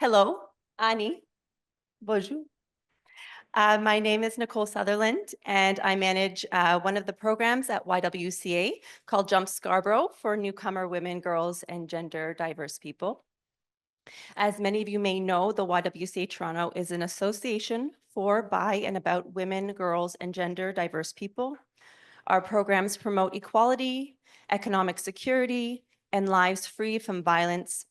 Hello, Ani. Bonjour. My name is Nicole Sutherland, and I manage one of the programs at YWCA called Jump Scarborough for newcomer women, girls, and gender diverse people. As many of you may know, the YWCA Toronto is an association for, by, and about women, girls, and gender diverse people. Our programs promote equality, economic security, and lives free from violence.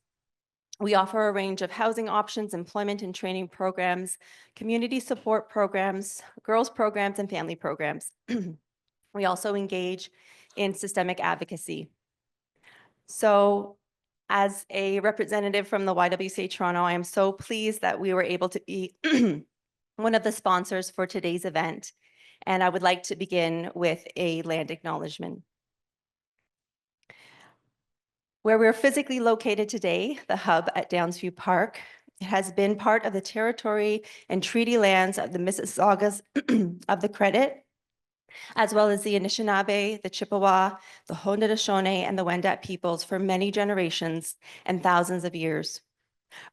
We offer a range of housing options, employment and training programs, community support programs, girls programs, and family programs. We also engage in systemic advocacy. So as a representative from the YWCA Toronto, I am so pleased that we were able to be one of the sponsors for today's event. And I would like to begin with a land acknowledgement. Where we're physically located today, the hub at Downsview Park, it has been part of the territory and treaty lands of the Mississaugas of the Credit, as well as the Anishinaabe, the Chippewa, the Haudenosaunee, and the Wendat peoples for many generations and thousands of years.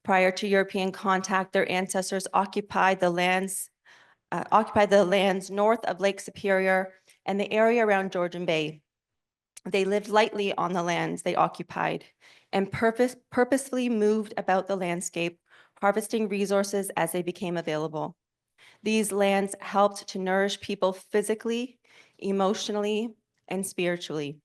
Prior to European contact, their ancestors occupied the lands north of Lake Superior and the area around Georgian Bay. They lived lightly on the lands they occupied and purposefully moved about the landscape, harvesting resources as they became available. These lands helped to nourish people physically, emotionally, and spiritually.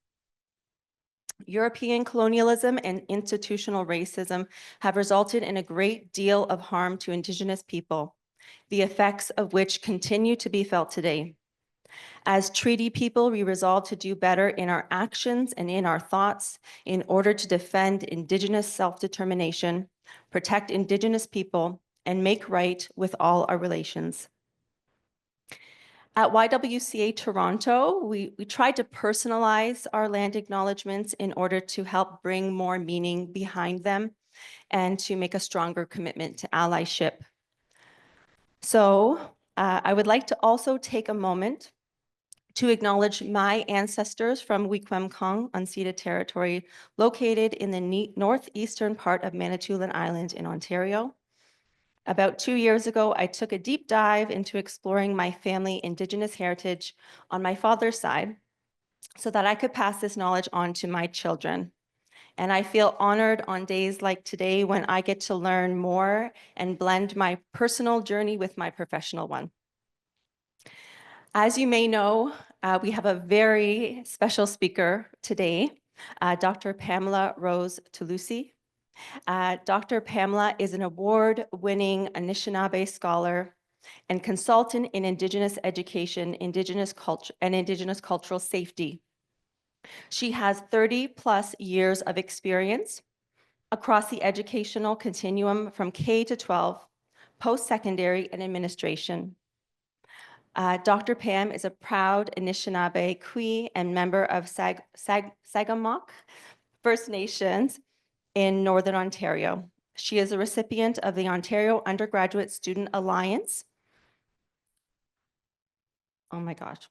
European colonialism and institutional racism have resulted in a great deal of harm to Indigenous people, the effects of which continue to be felt today. As treaty people, we resolve to do better in our actions and in our thoughts in order to defend Indigenous self-determination, protect Indigenous people, and make right with all our relations. At YWCA Toronto, we tried to personalize our land acknowledgements in order to help bring more meaning behind them and to make a stronger commitment to allyship. So I would like to also take a moment to acknowledge my ancestors from Wikwemkong unceded territory located in the northeastern part of Manitoulin Island in Ontario. About 2 years ago, I took a deep dive into exploring my family Indigenous heritage on my father's side so that I could pass this knowledge on to my children. And I feel honored on days like today when I get to learn more and blend my personal journey with my professional one. As you may know, we have a very special speaker today, Dr. Pamela Rose Toulouse. Dr. Pamela is an award-winning Anishinaabe scholar and consultant in Indigenous education, Indigenous culture, and Indigenous cultural safety. She has 30+ years of experience across the educational continuum from K to 12, post-secondary, and administration. Dr. Pam is a proud Anishinaabe-Kwe and member of Sagamok First Nations in Northern Ontario. She is a recipient of the Ontario Undergraduate Student Alliance. Oh my gosh.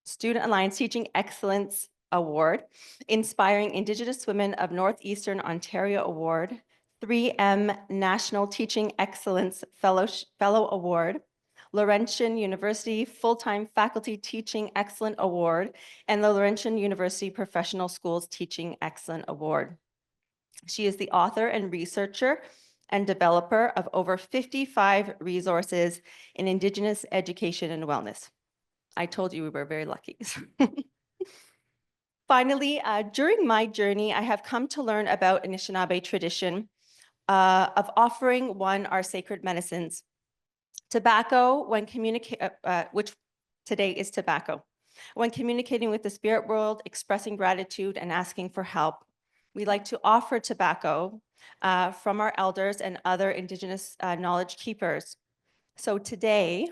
Student Alliance Teaching Excellence Award, Inspiring Indigenous Women of Northeastern Ontario Award, 3M National Teaching Excellence Fellow Award, Laurentian University Full-Time Faculty Teaching Excellent Award, and the Laurentian University Professional Schools Teaching Excellent Award. She is the author and researcher and developer of over 55 resources in Indigenous education and wellness. I told you we were very lucky. Finally, during my journey, I have come to learn about Anishinaabe tradition of offering our sacred medicines. Tobacco, which today is tobacco. When communicating with the spirit world, expressing gratitude and asking for help, we like to offer tobacco from our elders and other Indigenous knowledge keepers. So today,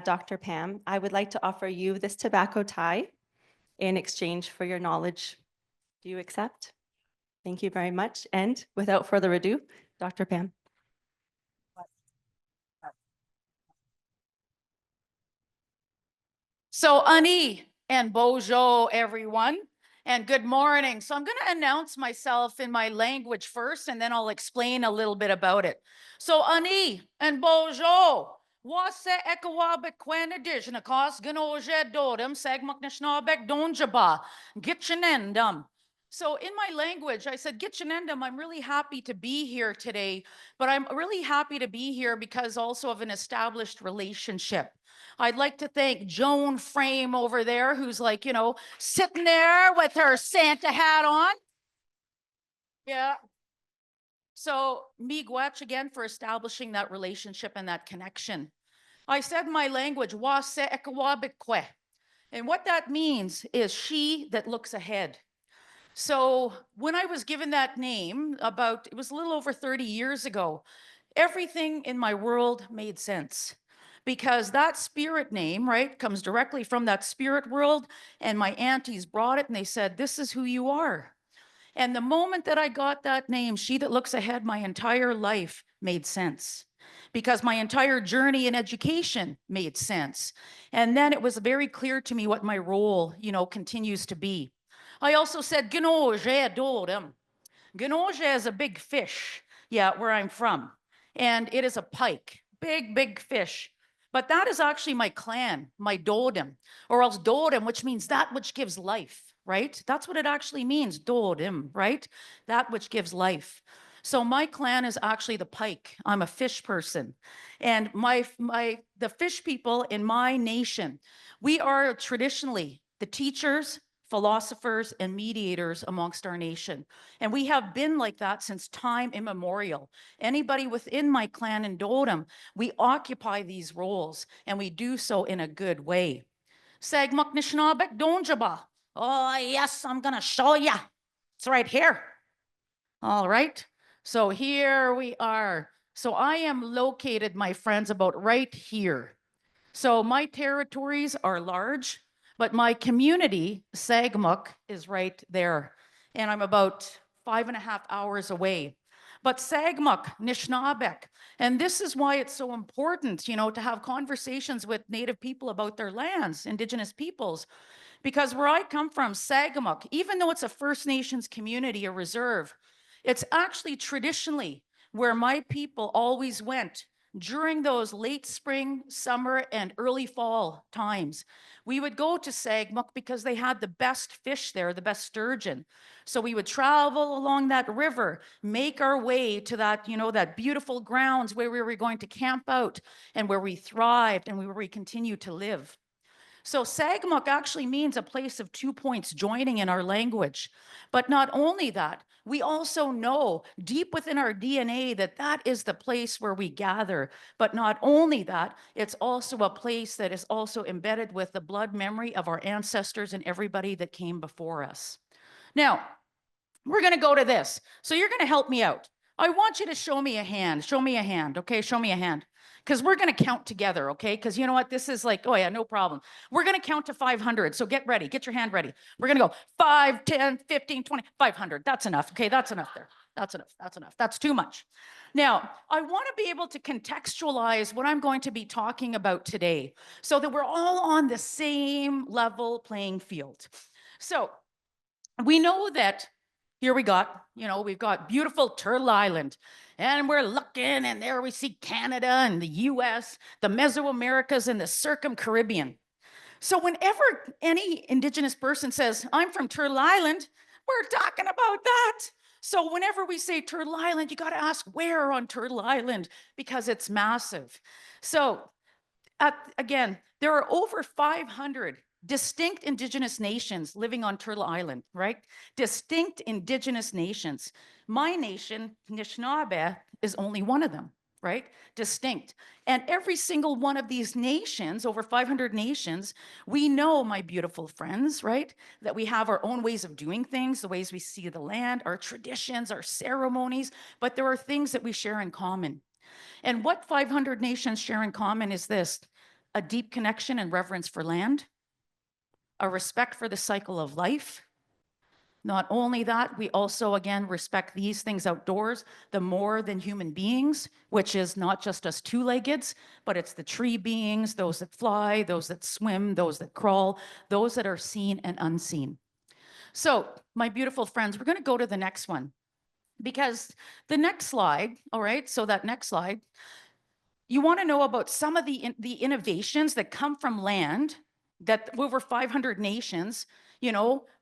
Dr. Pam, I would like to offer you this tobacco tie in exchange for your knowledge. Do you accept? Thank you very much. And without further ado, Dr. Pam. So Ani and Bojo, everyone, and good morning. So I'm going to announce myself in my language first, and then I'll explain a little bit about it. So ani and bonjour. Wase Anishinaabe-Kwe Indigenous Cos Ganoje Dodem Sagamok Anishinaabe-Kwe Donjaba Gitchenendum. So in my language, I said, Gitchenendum, I'm really happy to be here today, but I'm really happy to be here because also of an established relationship. I'd like to thank Joan Frame over there, who's like, sitting there with her Santa hat on. Yeah. So miigwech again for establishing that relationship and that connection. I said my language, Wase Anishinaabe-Kwe. And what that means is she that looks ahead. So when I was given that name it was a little over 30 years ago, everything in my world made sense because that spirit name, right, comes directly from that spirit world. And my aunties brought it and they said, this is who you are. And the moment that I got that name, she that looks ahead, my entire life made sense because my entire journey in education made sense. And then it was very clear to me what my role, continues to be. I also said, Ganoje Dodem. Ganoje is a big fish, where I'm from. And it is a pike, big, big fish. But that is actually my clan, my Dodem, or else Dodem, which means that which gives life, right? That's what it actually means, Dodem, right? That which gives life. So my clan is actually the pike. I'm a fish person. And the fish people in my nation, we are traditionally the teachers, philosophers, and mediators amongst our nation. And we have been like that since time immemorial. Anybody within my clan in Dodem, we occupy these roles and we do so in a good way. Sagamok Anishinaabe-Kwe Donjaba. Oh, yes, I'm going to show you. It's right here. All right. So here we are. So I am located, my friends, about right here. So my territories are large, but my community, Sagamok, is right there. And I'm about 5.5 hours away. But Sagamok, Anishinaabe, and this is why it's so important, to have conversations with Native people about their lands, Indigenous peoples, because where I come from, Sagamok, even though it's a First Nations community, a reserve, it's actually traditionally where my people always went during those late spring, summer, and early fall times. We would go to Sagamok because they had the best fish there, the best sturgeon. So we would travel along that river, make our way to that, that beautiful grounds where we were going to camp out and where we thrived and where we continue to live. So Sagamok actually means a place of 2 points joining in our language. But not only that, we also know deep within our DNA that that is the place where we gather. But not only that, it's also a place that is also embedded with the blood memory of our ancestors and everybody that came before us. Now, we're going to go to this. So you're going to help me out. I want you to show me a hand. Show me a hand. Okay, show me a hand. Because we're going to count together, okay? Because you know what? This is like, oh yeah, no problem. We're going to count to 500. So get ready. Get your hand ready. We're going to go 5, 10, 15, 20, 500. That's enough. Okay, that's enough there. That's enough. That's enough. That's too much. Now, I want to be able to contextualize what I'm going to be talking about today so that we're all on the same level playing field. So we know that here we've got beautiful Turtle Island, and we're looking, and there we see Canada and the US, the Mesoamericas, and the Circum-Caribbean. So whenever any Indigenous person says, I'm from Turtle Island, we're talking about that. So whenever we say Turtle Island, you got to ask where on Turtle Island, because it's massive. So again, there are over 500 distinct Indigenous nations living on Turtle Island, right? Distinct Indigenous nations. My nation, Anishinaabe, is only one of them, right? Distinct. And every single one of these nations, over 500 nations, we know, my beautiful friends, right? That we have our own ways of doing things, the ways we see the land, our traditions, our ceremonies, but there are things that we share in common. And what 500 nations share in common is this: a deep connection and reverence for land, a respect for the cycle of life. Not only that, we also, again, respect these things outdoors, the more than human beings, which is not just us two-leggeds, but it's the tree beings, those that fly, those that swim, those that crawl, those that are seen and unseen. So my beautiful friends, we're going to go to the next one because the next slide, all right, so that next slide, you want to know about some of the innovations that come from land that over 500 nations,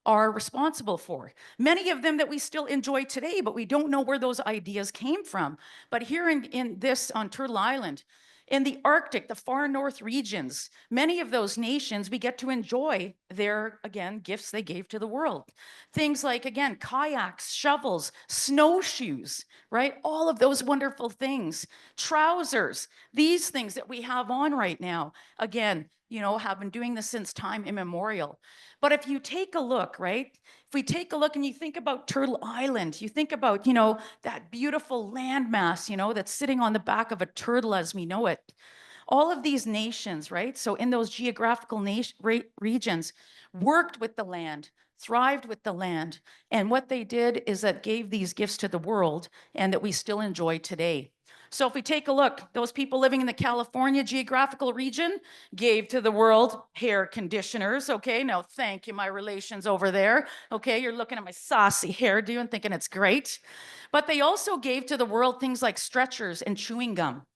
are responsible for. Many of them that we still enjoy today, but we don't know where those ideas came from. But here in this on Turtle Island, in the Arctic, the far north regions, many of those nations, we get to enjoy their, again, gifts they gave to the world. Things like, again, kayaks, shovels, snowshoes, right? All of those wonderful things. Trousers, these things that we have on right now, again, have been doing this since time immemorial. But if you take a look, right? If we take a look and you think about Turtle Island, you think about, that beautiful landmass, that's sitting on the back of a turtle as we know it. All of these nations, right? So in those geographical regions, worked with the land, thrived with the land. And what they did is that gave these gifts to the world and that we still enjoy today. So if we take a look, those people living in the California geographical region gave to the world hair conditioners. Okay, now thank you, my relations over there. Okay, you're looking at my saucy hairdo and thinking it's great. But they also gave to the world things like stretchers and chewing gum.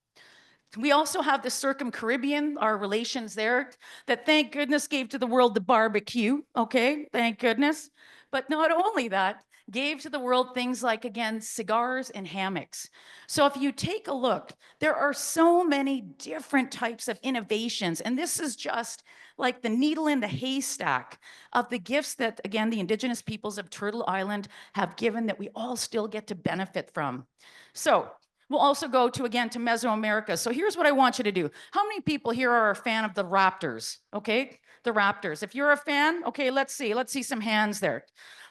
We also have the Circum-Caribbean, our relations there, that thank goodness gave to the world the barbecue. Okay, thank goodness. But not only that, gave to the world things like, again, cigars and hammocks. So if you take a look, there are so many different types of innovations. And this is just like the needle in the haystack of the gifts that, again, the Indigenous peoples of Turtle Island have given that we all still get to benefit from. So we'll also go to, again, to Mesoamerica. So here's what I want you to do. How many people here are a fan of the Raptors? Okay, the Raptors. If you're a fan, okay, let's see some hands there.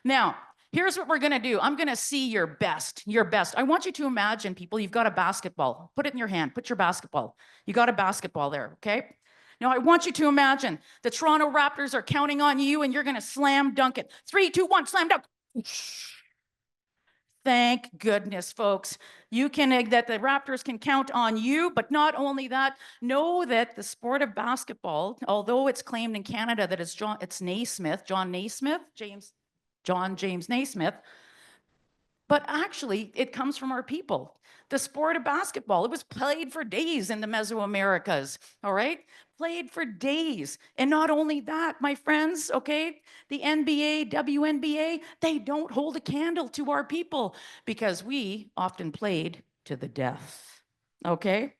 Now, here's what we're gonna do. I'm gonna see your best, I want you to imagine, people, you've got a basketball. Put it in your hand, put your basketball. You got a basketball there, okay? Now, I want you to imagine the Toronto Raptors are counting on you and you're gonna slam dunk it. 3, 2, 1, slam dunk. Thank goodness, folks. That the Raptors can count on you, but not only that, know that the sport of basketball, although it's claimed in Canada that it's John James Naismith, but actually it comes from our people. The sport of basketball, it was played for days in the Mesoamericas, all right? Played for days. And not only that, my friends, okay, the NBA, WNBA, they don't hold a candle to our people because we often played to the death, okay?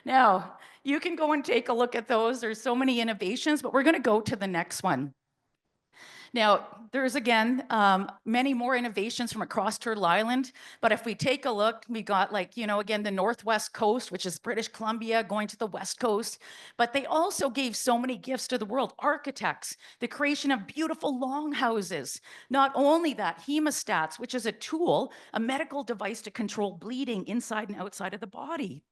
Now, you can go and take a look at those. There's so many innovations, but we're gonna go to the next one. Now, there's, again, many more innovations from across Turtle Island. But if we take a look, we got, like, again, the Northwest Coast, which is British Columbia, going to the West Coast. But they also gave so many gifts to the world. Architects, the creation of beautiful longhouses. Not only that, hemostats, which is a tool, a medical device to control bleeding inside and outside of the body.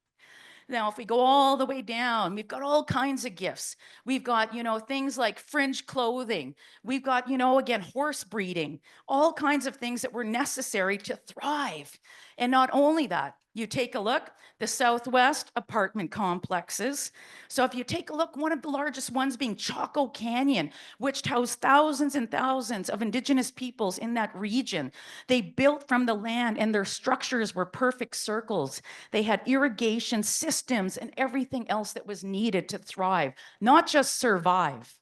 Now, if we go all the way down, we've got all kinds of gifts. We've got, things like fringe clothing. We've got, again, horse breeding, all kinds of things that were necessary to thrive. And not only that, you take a look, the Southwest apartment complexes. So if you take a look, one of the largest ones being Chaco Canyon, which housed thousands and thousands of Indigenous peoples in that region. They built from the land and their structures were perfect circles. They had irrigation systems and everything else that was needed to thrive, not just survive,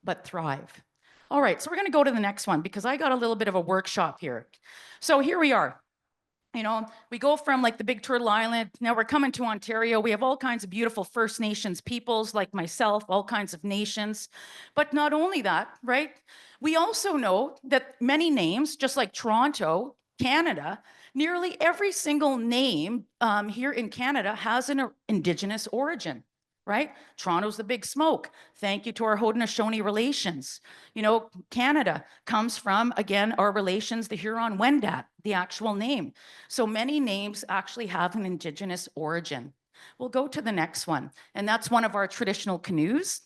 but thrive. All right, so we're gonna go to the next one because I got a little bit of a workshop here. So here we are. We go from like the Big Turtle Island, now we're coming to Ontario. We have all kinds of beautiful First Nations peoples like myself, all kinds of nations. But not only that, right? We also know that many names, just like Toronto, Canada, nearly every single name here in Canada has an Indigenous origin. Right? Toronto's the Big Smoke. Thank you to our Haudenosaunee relations. Canada comes from, again, our relations, the Huron-Wendat, the actual name. So many names actually have an Indigenous origin. We'll go to the next one, and that's one of our traditional canoes.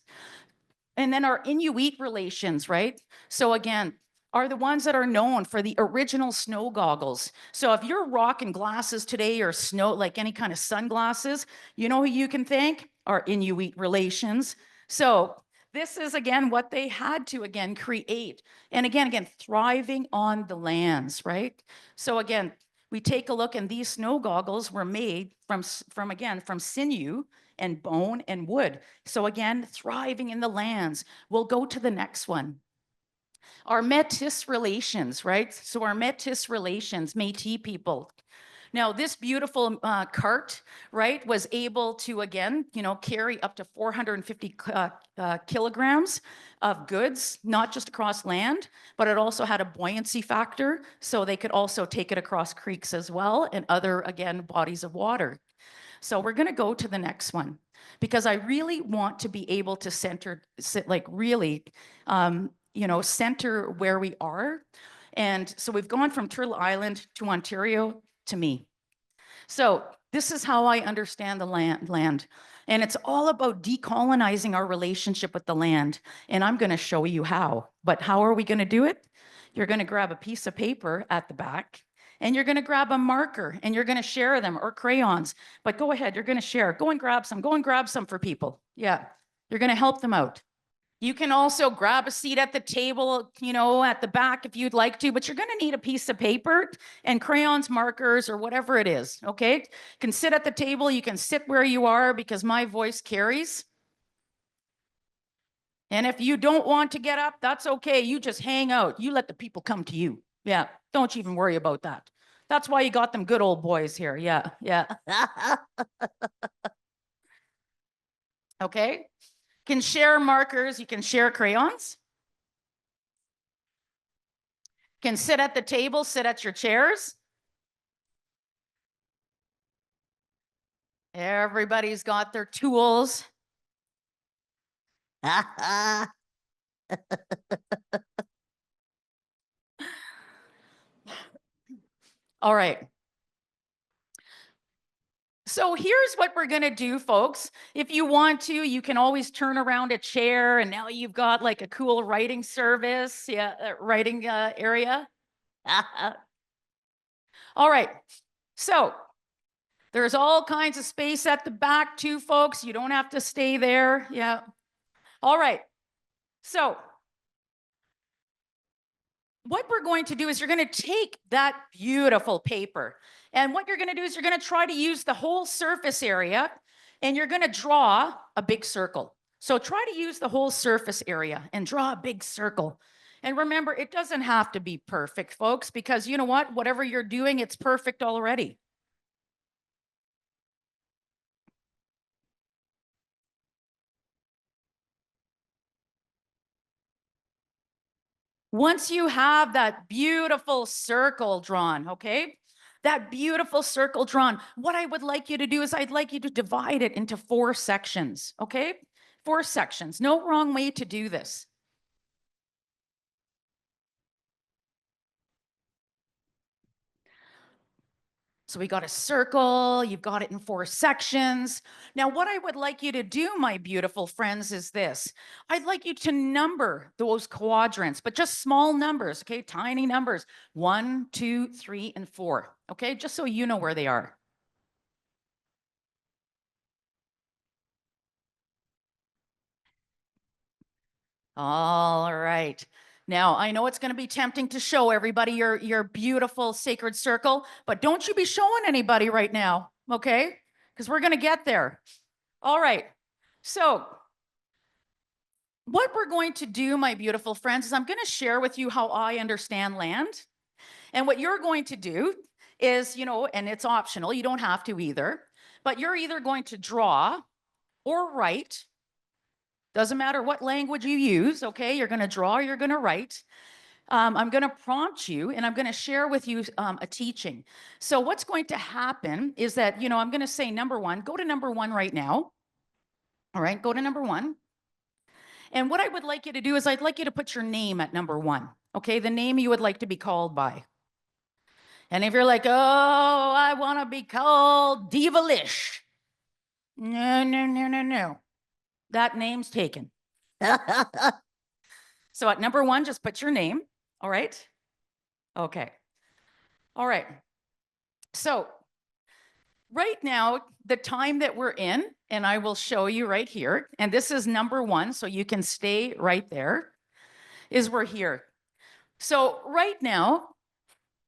And then our Inuit relations, right? So again, are the ones that are known for the original snow goggles. So if you're rocking glasses today or snow, like any kind of sunglasses, you know who you can thank? Our Inuit relations. So this is again what they had to again create. And again, thriving on the lands, right? So again, we take a look, and these snow goggles were made from sinew and bone and wood. So again, thriving in the lands. We'll go to the next one. Our Métis relations, right? So our Métis relations, Métis people. Now, this beautiful cart, right, was able to, again, carry up to 450 kilograms of goods, not just across land, but it also had a buoyancy factor, so they could also take it across creeks as well and other, again, bodies of water. So we're going to go to the next one, because I really want to be able to center where we are. And so we've gone from Turtle Island to Ontario to me. So this is how I understand the land. And it's all about decolonizing our relationship with the land. And I'm going to show you how. But how are we going to do it? You're going to grab a piece of paper at the back, and you're going to grab a marker, and you're going to share them, or crayons. But go ahead, you're going to share. Go and grab some. Go and grab some for people. Yeah, you're going to help them out. You can also grab a seat at the table, at the back if you'd like to, but you're going to need a piece of paper and crayons, markers, or whatever it is, okay? You can sit at the table. You can sit where you are, because my voice carries. And if you don't want to get up, that's okay. You just hang out. You let the people come to you. Yeah, don't even worry about that. That's why you got them good old boys here. Yeah, yeah. Okay? Can share markers, you can share crayons. Can sit at the table, sit at your chairs. Everybody's got their tools. All right. So here's what we're going to do, folks. If you want to, you can always turn around a chair, and now you've got like a cool writing service, writing area. All right. So there's all kinds of space at the back too, folks. You don't have to stay there. Yeah. All right. So what we're going to do is you're going to take that beautiful paper, and what you're going to do is you're going to try to use the whole surface area, and you're going to draw a big circle. So try to use the whole surface area and draw a big circle. And remember, it doesn't have to be perfect, folks, because you know what? Whatever you're doing, it's perfect already. Once you have that beautiful circle drawn, okay? That beautiful circle drawn, what I would like you to do is I'd like you to divide it into 4 sections, okay? 4 sections. No wrong way to do this. So we got a circle, you've got it in 4 sections. Now, what I would like you to do, my beautiful friends, is this. I'd like you to number those quadrants, but just small numbers, okay? Tiny numbers, 1, 2, 3, and 4, okay? Just so you know where they are. All right. Now, I know it's going to be tempting to show everybody your beautiful sacred circle, but don't you be showing anybody right now, okay? Because we're going to get there. All right. So what we're going to do, my beautiful friends, is I'm going to share with you how I understand land. And what you're going to do is, and it's optional, you don't have to either, but you're either going to draw or write. Doesn't matter what language you use, okay? You're going to draw or you're going to write. I'm going to prompt you, and I'm going to share with you a teaching. So what's going to happen is that, I'm going to say number 1, go to number 1 right now. All right, go to number 1. And what I would like you to do is I'd like you to put your name at number 1, okay? The name you would like to be called by. And if you're like, oh, I want to be called Diva-lish. No, no, no, no, no. That name's taken. So at number 1, just put your name. All right. Okay. All right. So right now, the time that we're in, and I will show you right here, and this is number one, so you can stay right there, is we're here. So right now,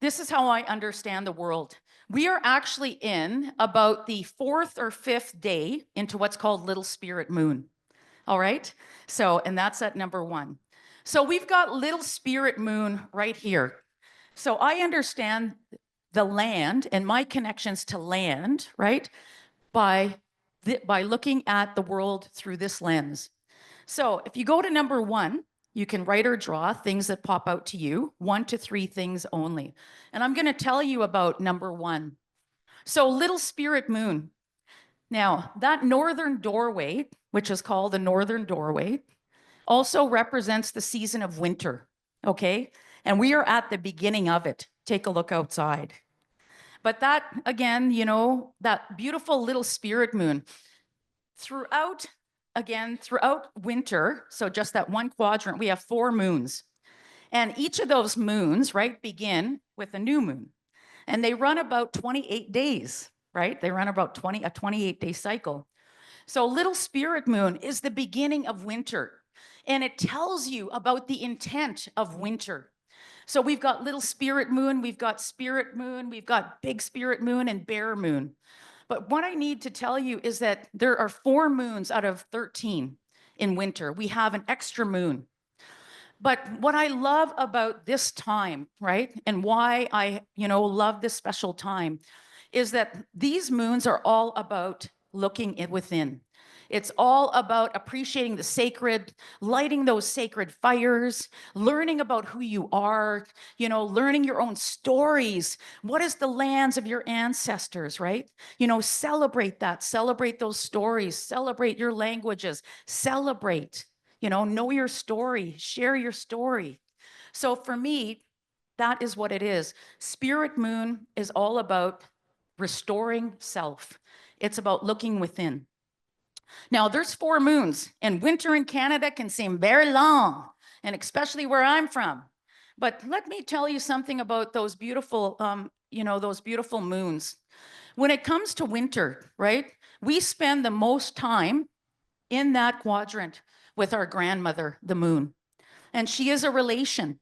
this is how I understand the world. We are actually in about the 4th or 5th day into what's called Little Spirit Moon. All right. So, and that's at number one. So we've got Little Spirit Moon right here. So I understand the land and my connections to land, right? By looking at the world through this lens. So if you go to number one, you can write or draw things that pop out to you, 1 to 3 things only. And I'm going to tell you about number one. So Little Spirit Moon. Now, that northern doorway, which is called the northern doorway, also represents the season of winter, okay? And we are at the beginning of it. Take a look outside. But that, again, you know, that beautiful little spirit moon, throughout winter, so just that one quadrant, we have 4 moons. And each of those moons, right, begin with a new moon. And they run about 28 days, right? They run about a 28-day cycle. So Little Spirit Moon is the beginning of winter. And it tells you about the intent of winter. So we've got Little Spirit Moon, we've got Spirit Moon, we've got Big Spirit Moon and Bear Moon. But what I need to tell you is that there are 4 moons out of 13 in winter. We have an extra moon. But what I love about this time, right, and why I, love this special time is that these moons are all about looking within. It's all about appreciating the sacred, lighting those sacred fires, learning about who you are, learning your own stories. What is the lands of your ancestors, right? Celebrate that, celebrate those stories, celebrate your languages, celebrate, know your story, share your story. So for me, that is what it is. Spirit Moon is all about restoring self. It's about looking within. Now, there's 4 moons, and winter in Canada can seem very long, and especially where I'm from. But let me tell you something about those beautiful, those beautiful moons. When it comes to winter, right, we spend the most time in that quadrant with our grandmother, the moon. And she is a relation.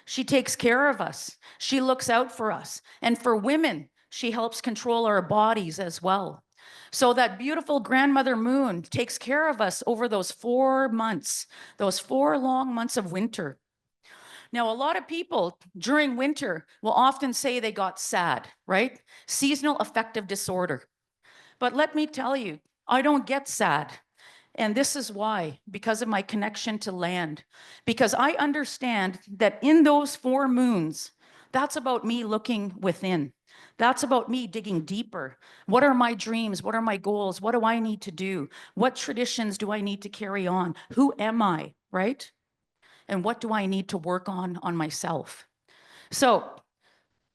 She takes care of us. She looks out for us. And for women, she helps control our bodies as well. So that beautiful grandmother moon takes care of us over those 4 months, those 4 long months of winter. Now, a lot of people during winter will often say they got sad, right? Seasonal affective disorder. But let me tell you, I don't get sad. And this is why, because of my connection to land, because I understand that in those 4 moons, that's about me looking within. That's about me digging deeper. What are my dreams? What are my goals? What do I need to do? What traditions do I need to carry on? Who am I, right? And what do I need to work on myself? So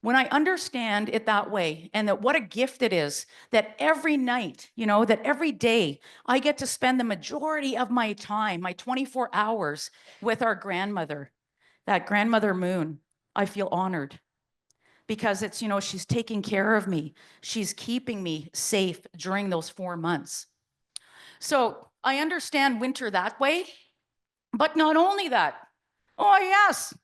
when I understand it that way, and that what a gift it is that every night, that every day I get to spend the majority of my time, my 24 hours with our grandmother, that grandmother moon, I feel honored because it's, she's taking care of me. She's keeping me safe during those 4 months. So I understand winter that way, but not only that. Oh, yes,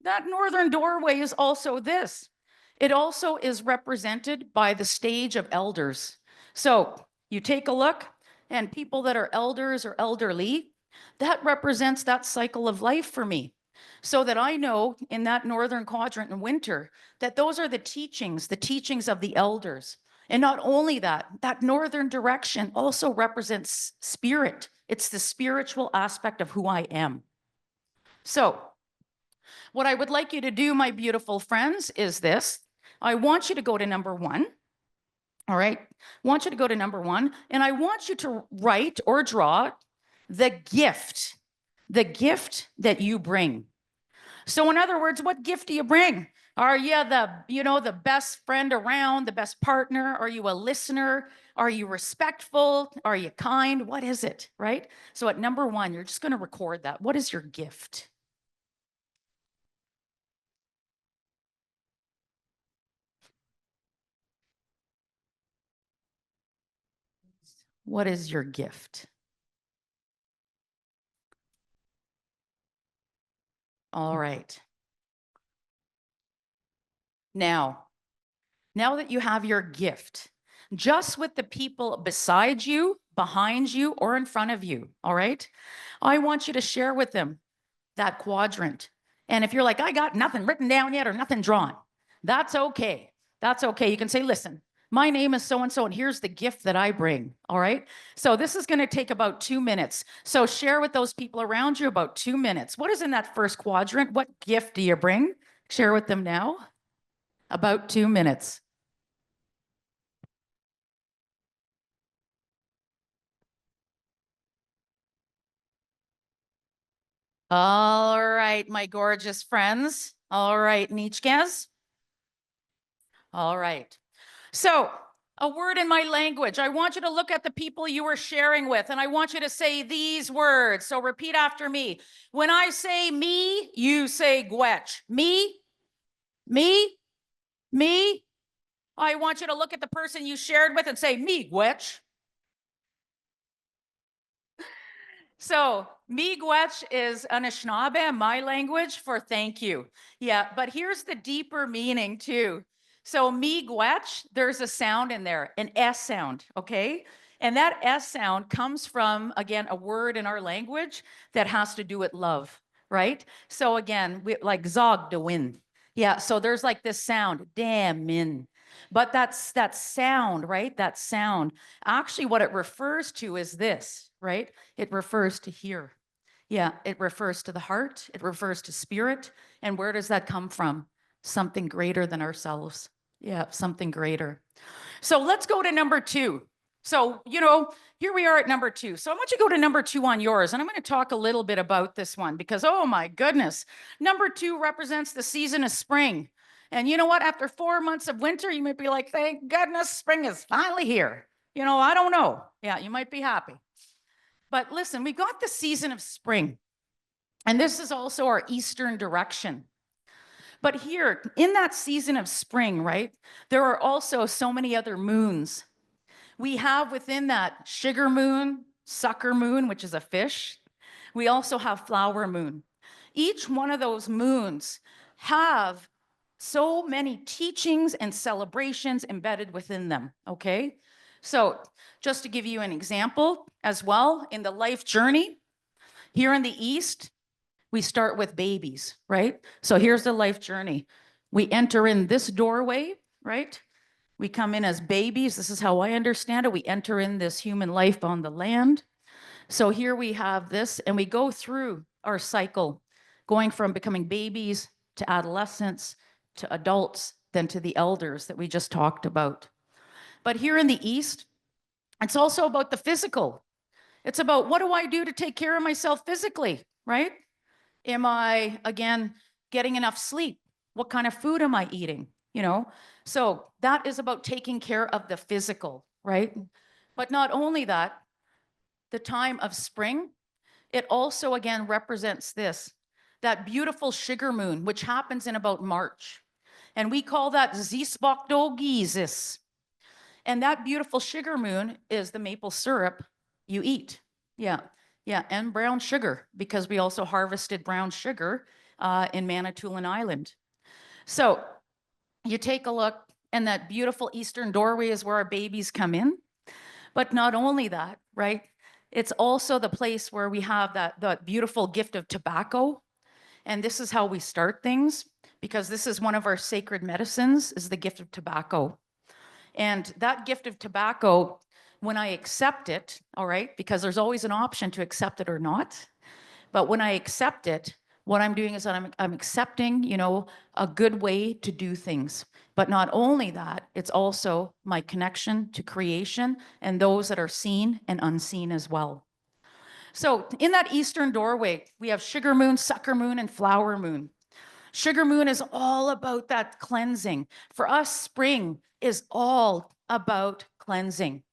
that northern doorway is also this. It also is represented by the stage of elders. So you take a look, and people that are elders or elderly, that represents that cycle of life for me. So that I know in that northern quadrant in winter, that those are the teachings of the elders. And not only that, that northern direction also represents spirit. It's the spiritual aspect of who I am. So what I would like you to do, my beautiful friends, is this. I want you to go to number 1. All right. I want you to go to number 1, and I want you to write or draw the gift that you bring. So in other words, what gift do you bring? Are you the best friend around, the best partner? Are you a listener? Are you respectful? Are you kind? What is it, right? So at number 1, you're just going to record that. What is your gift? What is your gift? All right. Now that you have your gift, just with the people beside you, behind you, or in front of you, all right? I want you to share with them that quadrant. And if you're like, I got nothing written down yet or nothing drawn, that's okay. That's okay. You can say, listen, my name is so-and-so, and here's the gift that I bring, all right? So this is going to take about 2 minutes. So share with those people around you about 2 minutes. What is in that first quadrant? What gift do you bring? Share with them now. About 2 minutes. All right, my gorgeous friends. All right, Nichkas. All right. So, a word in my language. I want you to look at the people you were sharing with, and I want you to say these words. So, repeat after me. When I say me, you say gwetch. Me, me, me. I want you to look at the person you shared with and say, me, gwetch. So miigwech is Anishinaabe, my language, for thank you. Yeah, but here's the deeper meaning too. So miigwech, there's a sound in there, an S sound, okay? And that S sound comes from, again, a word in our language that has to do with love, right? So again, like zog de win. Yeah, so there's like this sound, damn min. But that's that sound, right? That sound. Actually, what it refers to is this, right? It refers to here. Yeah, it refers to the heart. It refers to spirit. And where does that come from? Something greater than ourselves. Yeah, something greater. So let's go to number 2. So, here we are at number 2. So I want you to go to number 2 on yours. And I'm going to talk a little bit about this one because, oh my goodness, number 2 represents the season of spring. And you know what? After 4 months of winter, you might be like, thank goodness spring is finally here. I don't know. Yeah, you might be happy. But listen, we got the season of spring. And this is also our eastern direction. But here, in that season of spring, right, there are also so many other moons. We have within that sugar moon, sucker moon, which is a fish. We also have flower moon. Each one of those moons have so many teachings and celebrations embedded within them, okay? So just to give you an example as well, in the life journey, here in the East, we start with babies, right? So here's the life journey. We enter in this doorway, right? We come in as babies. This is how I understand it. We enter in this human life on the land. So here we have this, and we go through our cycle, going from becoming babies to adolescents to adults, then to the elders that we just talked about. But here in the East, it's also about the physical. It's about what do I do to take care of myself physically, right? Am I, again, getting enough sleep? What kind of food am I eating? So that is about taking care of the physical, right? But not only that, the time of spring, it also again represents that beautiful sugar moon, which happens in about March. And we call that Zisbokdogizis. And that beautiful sugar moon is the maple syrup you eat. Yeah, and brown sugar, because we also harvested brown sugar in Manitoulin Island. So you take a look, and that beautiful eastern doorway is where our babies come in. But not only that, right? It's also the place where we have that beautiful gift of tobacco. And this is how we start things, because this is one of our sacred medicines, is the gift of tobacco. And that gift of tobacco, when I accept it, all right, because there's always an option to accept it or not. But when I accept it, what I'm doing is that I'm accepting, a good way to do things. But not only that, it's also my connection to creation and those that are seen and unseen as well. So in that eastern doorway, we have sugar moon, sucker moon, and flower moon. Sugar moon is all about that cleansing. For us, spring is all about cleansing.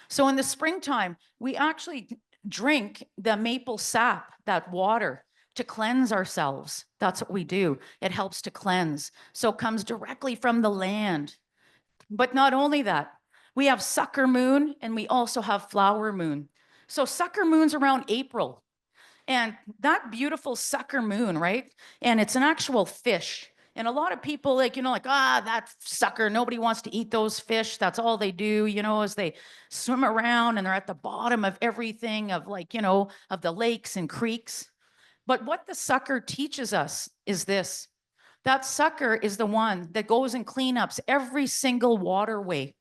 So in the springtime, we actually drink the maple sap, that water, to cleanse ourselves. That's what we do. It helps to cleanse. So it comes directly from the land. But not only that, We have sucker moon and we also have flower moon. So sucker moon's around April. And that beautiful sucker moon, right? And it's an actual fish. And a lot of people that sucker, nobody wants to eat those fish. That's all they do, is they swim around and they're at the bottom of everything of of the lakes and creeks. But what the sucker teaches us is this. That sucker is the one that goes and cleanups every single waterway,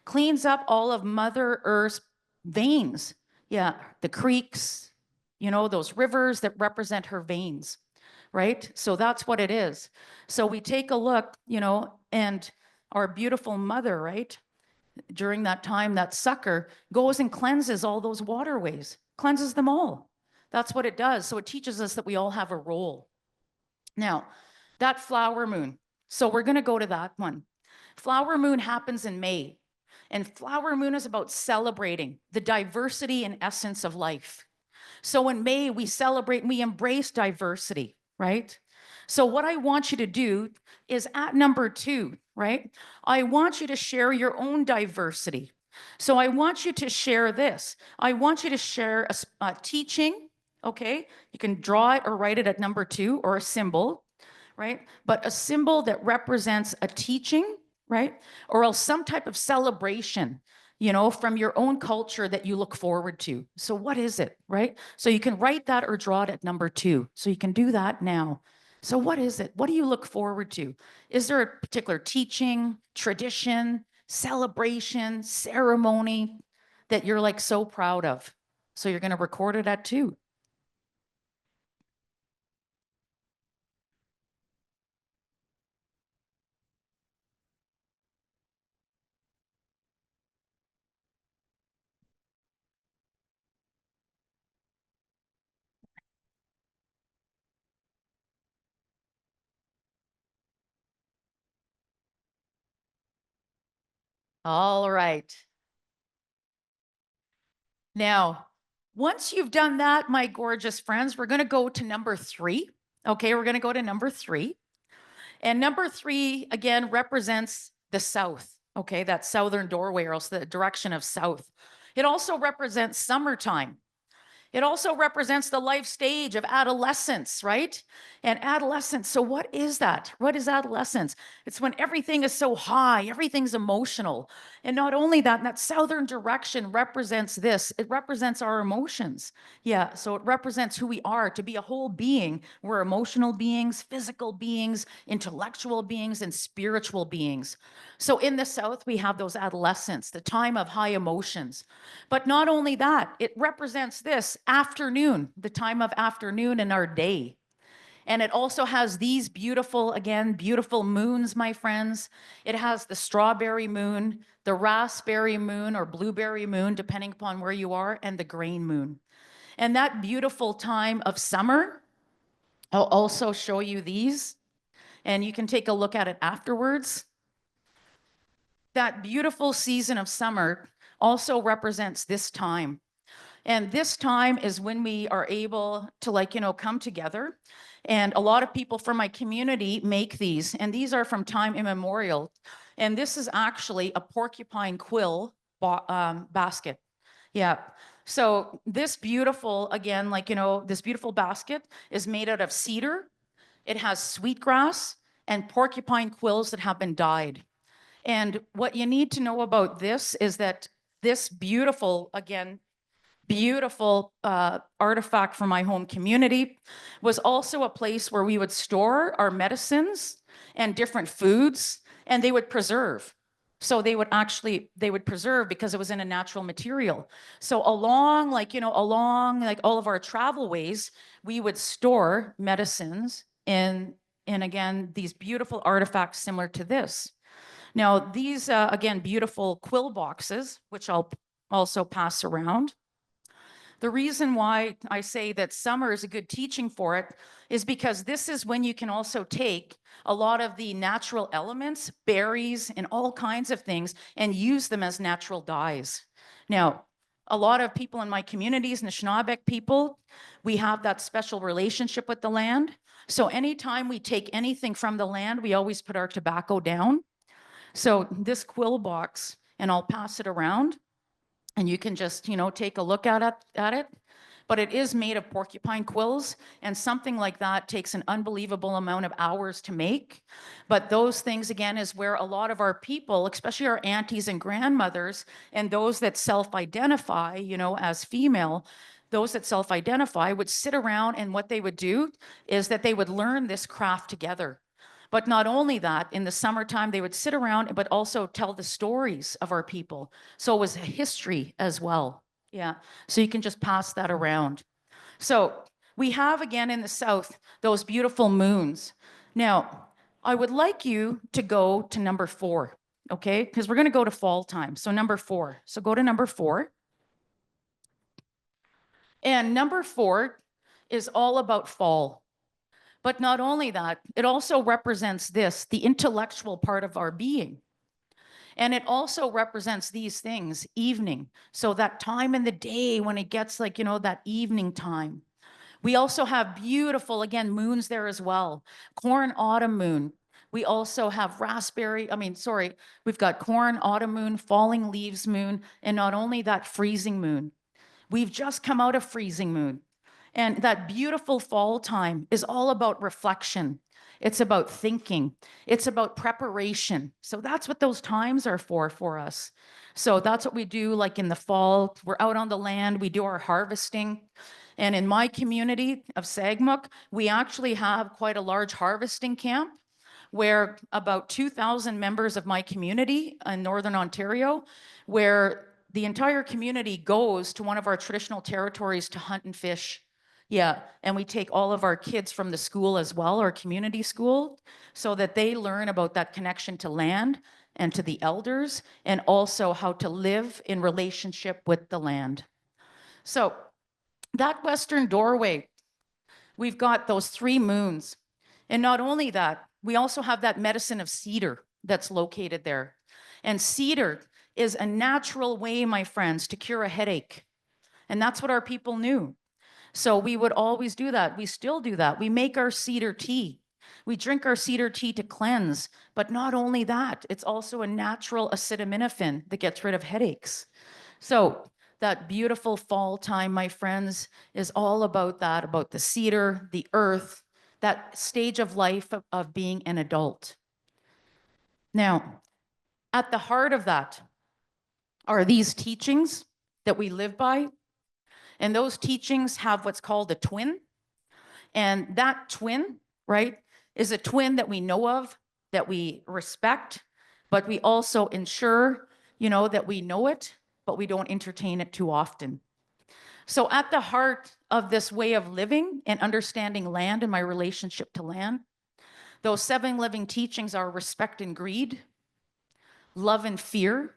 cleans up all of Mother Earth's veins. Yeah, the creeks, those rivers that represent her veins, right? So that's what it is. So we take a look, and our beautiful mother, right? During that time, that sucker goes and cleanses all those waterways, cleanses them all. That's what it does. So it teaches us that we all have a role. Now, that flower moon. So we're going to go to that one. Flower moon happens in May. And flower moon is about celebrating the diversity and essence of life. So in May, we celebrate and we embrace diversity, right? So what I want you to do is at number 2, right? I want you to share your own diversity. So I want you to share this. I want you to share a teaching, okay? You can draw it or write it at number 2 or a symbol, right? But a symbol that represents a teaching, right? Or else some type of celebration, from your own culture that you look forward to. So what is it, right? So you can write that or draw it at number 2. So you can do that now. So what is it? What do you look forward to? Is there a particular teaching, tradition, celebration, ceremony that you're so proud of? So you're going to record it at 2. All right. Now, once you've done that, my gorgeous friends, we're going to go to number 3. Okay, we're going to go to number 3. And number 3, again, represents the south. Okay, that southern doorway, or else the direction of south. It also represents summertime. It also represents the life stage of adolescence, right? And adolescence, so what is that? What is adolescence? It's when everything is so high, everything's emotional. And not only that, that southern direction represents this. It represents our emotions. Yeah, so it represents who we are, to be a whole being. We're emotional beings, physical beings, intellectual beings, and spiritual beings. So in the South, we have those adolescents, the time of high emotions. But not only that, it represents this afternoon, the time of afternoon in our day. And it also has these beautiful, again, beautiful moons, my friends. It has the strawberry moon, the raspberry moon or blueberry moon, depending upon where you are, and the grain moon. And that beautiful time of summer, I'll also show you these, and you can take a look at it afterwards. That beautiful season of summer also represents this time. And this time is when we are able to come together. And a lot of people from my community make these, and these are from time immemorial. And this is actually a porcupine quill basket. Yeah. So this beautiful, again, this beautiful basket is made out of cedar. It has sweetgrass and porcupine quills that have been dyed. And what you need to know about this is that this beautiful, again, beautiful artifact from my home community was also a place where we would store our medicines and different foods, and they would preserve. So they would preserve because it was in a natural material. So along all of our travel ways, we would store medicines in again, these beautiful artifacts similar to this. Now, these, again, beautiful quill boxes, which I'll also pass around. The reason why I say that summer is a good teaching for it is because this is when you can also take a lot of the natural elements, berries, and all kinds of things, and use them as natural dyes. Now, a lot of people in my communities, Anishinaabe people, we have that special relationship with the land. So anytime we take anything from the land, we always put our tobacco down. So this quill box and I'll pass it around and you can just, take a look at it. But it is made of porcupine quills, and something like that takes an unbelievable amount of hours to make. But those things, again, is where a lot of our people, especially our aunties and grandmothers, and those that self-identify, as female, those that self-identify would sit around, and what they would do is that they would learn this craft together. But not only that, in the summertime, they would sit around, but also tell the stories of our people. So it was a history as well. Yeah. So you can just pass that around. So we have, again, in the South, those beautiful moons. Now, I would like you to go to number 4, okay? Because we're going to go to fall time. So number 4. So go to number 4. And number 4 is all about fall. But not only that, it also represents the intellectual part of our being. And it also represents these things, evening. So that time in the day when it gets like, that evening time. We also have beautiful, again, moons there as well. Corn autumn moon. We also have we've got corn autumn moon, falling leaves moon, and not only that, freezing moon. We've just come out of freezing moon. And that beautiful fall time is all about reflection. It's about thinking. It's about preparation. So that's what those times are for us. So that's what we do, like in the fall. We're out on the land. We do our harvesting. And in my community of Sagamok, we actually have quite a large harvesting camp where about 2,000 members of my community in Northern Ontario, where the entire community goes to one of our traditional territories to hunt and fish. Yeah, and we take all of our kids from the school as well, our community school, so that they learn about that connection to land and to the elders, and also how to live in relationship with the land. So that western doorway, we've got those 3 moons. And not only that, we also have that medicine of cedar that's located there. And cedar is a natural way, my friends, to cure a headache. And that's what our people knew. So we would always do that. We still do that. We make our cedar tea. We drink our cedar tea to cleanse. But not only that, it's also a natural acetaminophen that gets rid of headaches. So that beautiful fall time, my friends, is all about that, about the cedar, the earth, that stage of life of being an adult. Now, at the heart of that are these teachings that we live by. And those teachings have what's called a twin. And that twin, right, is a twin that we know of, that we respect, but we also ensure, that we know it, but we don't entertain it too often. So at the heart of this way of living and understanding land and my relationship to land, those 7 living teachings are respect and greed, love and fear,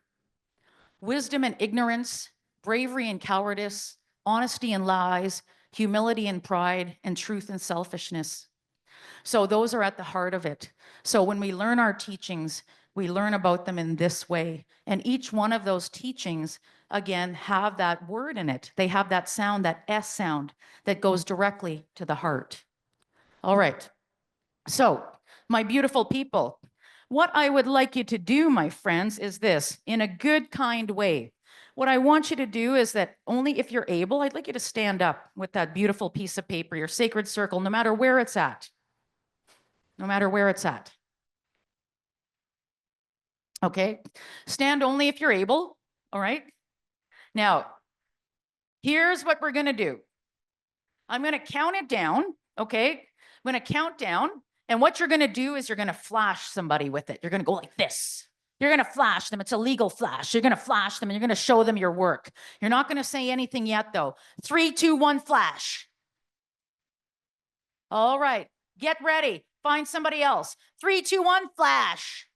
wisdom and ignorance, bravery and cowardice, honesty and lies, humility and pride, and truth and selfishness. So those are at the heart of it. So when we learn our teachings, we learn about them in this way. And each one of those teachings, again, have that word in it. They have that sound, that S sound, that goes directly to the heart. All right. So, my beautiful people, what I would like you to do, my friends, is this, in a good, kind way. What I want you to do is that only if you're able, I'd like you to stand up with that beautiful piece of paper, your sacred circle, no matter where it's at. No matter where it's at. Okay? Stand only if you're able, all right? Now, here's what we're going to do. I'm going to count it down, okay? I'm going to count down, and what you're going to do is you're going to flash somebody with it. You're going to go like this. You're going to flash them. It's a legal flash. You're going to flash them, and you're going to show them your work. You're not going to say anything yet, though. 3, 2, 1, flash. All right. Get ready. Find somebody else. 3, 2, 1, flash.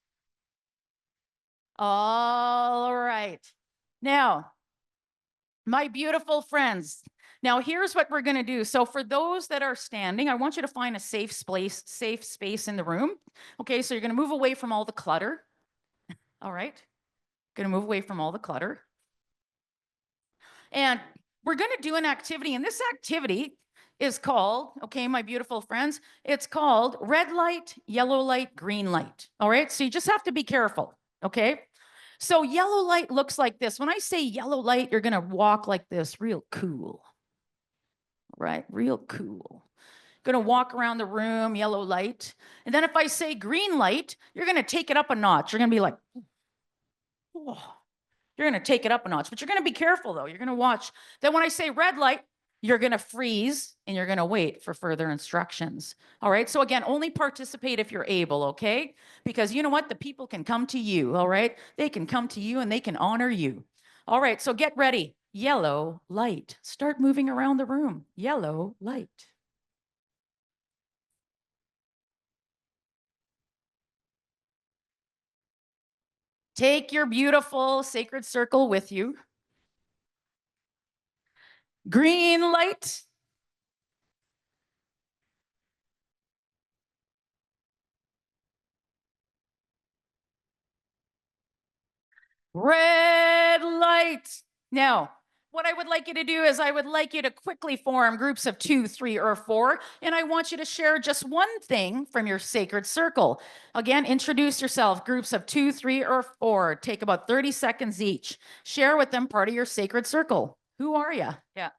All right. Now, my beautiful friends, now here's what we're going to do. So for those that are standing, I want you to find a safe space in the room. Okay, so you're going to move away from all the clutter. All right. Going to move away from all the clutter. And we're going to do an activity, and this activity is called, okay, my beautiful friends, it's called red light, yellow light, green light. All right, so you just have to be careful, okay? So yellow light looks like this. When I say yellow light, you're going to walk like this, real cool, right? Real cool. Going to walk around the room, yellow light. And then if I say green light, you're going to take it up a notch. You're going to be like, oh. You're going to take it up a notch, but you're going to be careful though. You're going to watch. Then when I say red light, you're going to freeze and you're going to wait for further instructions. All right. So again, only participate if you're able. Okay. Because you know what? The people can come to you. All right. They can come to you and they can honor you. All right. So get ready. Yellow light. Start moving around the room. Yellow light. Take your beautiful sacred circle with you. Green light. Red light. Now, what I would like you to do is I would like you to quickly form groups of 2, 3, or 4, and I want you to share just one thing from your sacred circle. Again, introduce yourself, groups of 2, 3, or 4. Take about 30 seconds each. Share with them part of your sacred circle. Who are you? Yeah.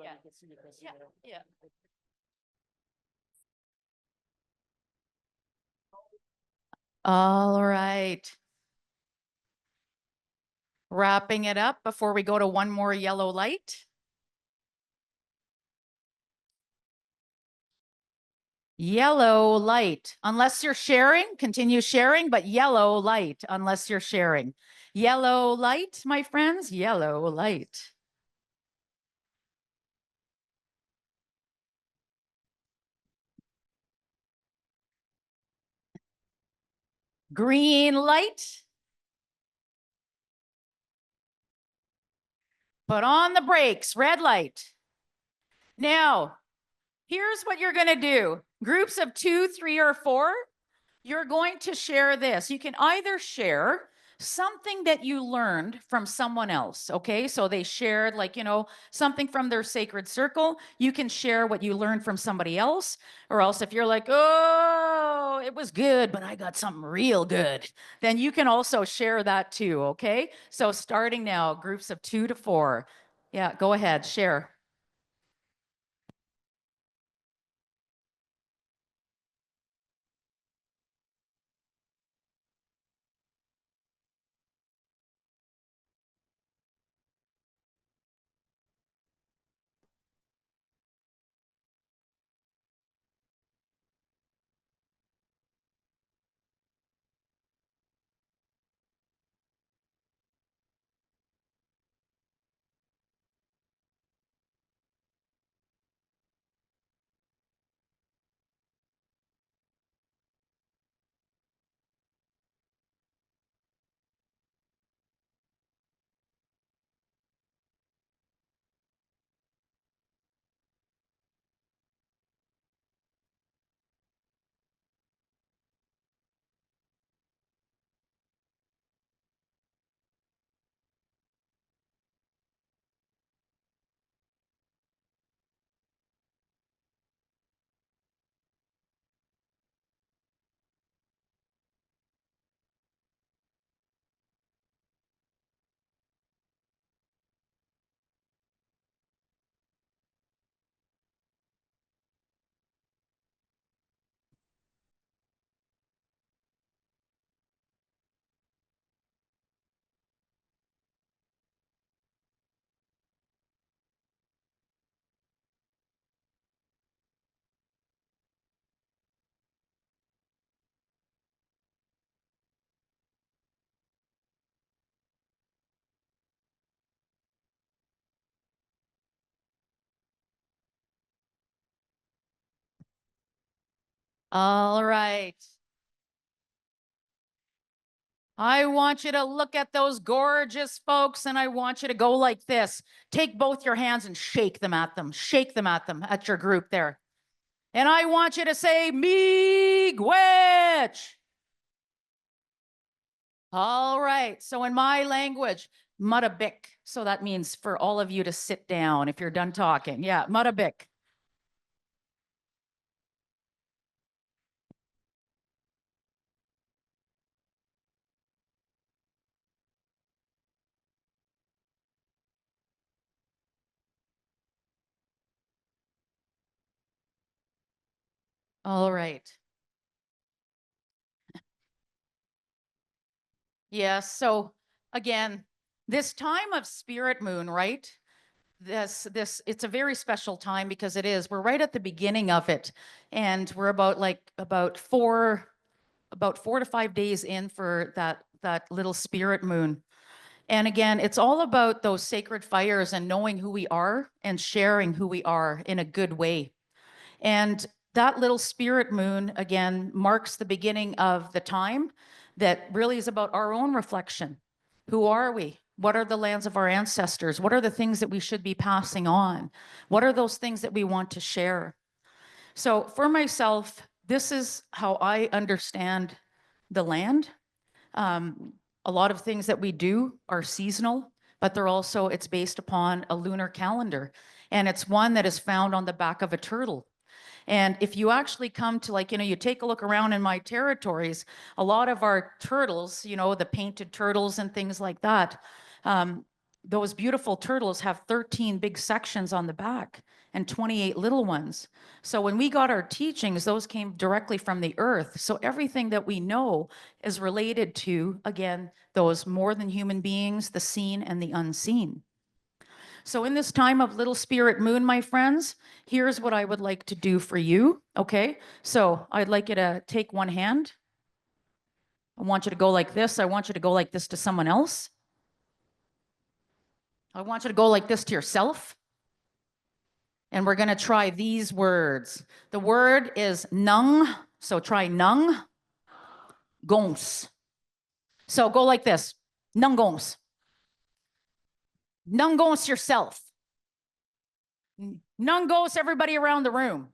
Yeah. Yeah. Yeah. All right. Wrapping it up before we go to one more yellow light. Yellow light. Unless you're sharing, continue sharing, but yellow light unless you're sharing. Yellow light, my friends, yellow light. Green light. Put on the brakes, red light. Now, here's what you're going to do. Groups of 2, 3, or 4, you're going to share this. You can either share something that you learned from someone else. Okay. So they shared, like, something from their sacred circle. You can share what you learned from somebody else. Or else, if you're like, oh, it was good, but I got something real good, then you can also share that too. Okay. So starting now, groups of 2 to 4. Yeah. Go ahead. Share. All right. I want you to look at those gorgeous folks and I want you to go like this. Take both your hands and shake them at them. Shake them at your group there. And I want you to say, Miigwech. All right. So in my language, Mutabik. So that means for all of you to sit down if you're done talking. Yeah, Mutabik. All right. Yes. So again, this time of spirit moon, right? It's a very special time because it is. We're right at the beginning of it. And we're about 4 to 5 days in for that little spirit moon. And again, it's all about those sacred fires and knowing who we are and sharing who we are in a good way. And that little spirit moon, again, marks the beginning of the time that really is about our own reflection. Who are we? What are the lands of our ancestors? What are the things that we should be passing on? What are those things that we want to share? So for myself, this is how I understand the land. A lot of things that we do are seasonal, but it's based upon a lunar calendar. And it's one that is found on the back of a turtle. And if you actually come to you take a look around in my territories, a lot of our turtles, the painted turtles and things like that, those beautiful turtles have 13 big sections on the back and 28 little ones. So when we got our teachings, those came directly from the earth. So everything that we know is related to, again, those more than human beings, the seen and the unseen. So in this time of little spirit moon, my friends, here's what I would like to do for you. Okay. So I'd like you to take one hand. I want you to go like this. I want you to go like this to someone else. I want you to go like this to yourself. And we're going to try these words. The word is nung. So try nung. Gons. So go like this. Nung gons. Nung gons yourself. Nung gons everybody around the room.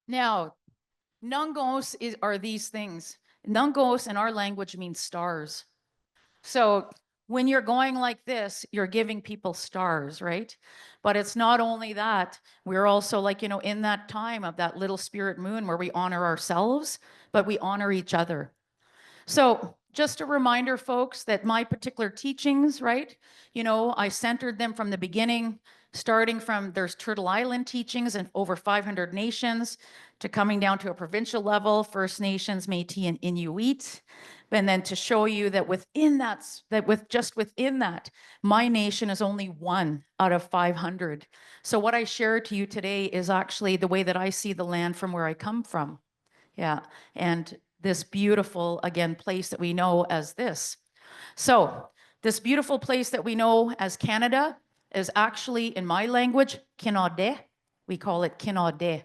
Now, Nungos are these things. Nungos in our language means stars. So when you're going like this, you're giving people stars, right? But it's not only that. We're also in that time of that little spirit moon where we honor ourselves, but we honor each other. So just a reminder, folks, that my particular teachings, right? I centered them from the beginning, starting from there's Turtle Island teachings and over 500 nations to coming down to a provincial level, First Nations, Métis, and Inuit. And then to show you that within that, my nation is only one out of 500. So what I share to you today is actually the way that I see the land from where I come from. Yeah. And this beautiful, again, place that we know as this. So this beautiful place that we know as Canada is actually, in my language, Kinaude. We call it Kinaude.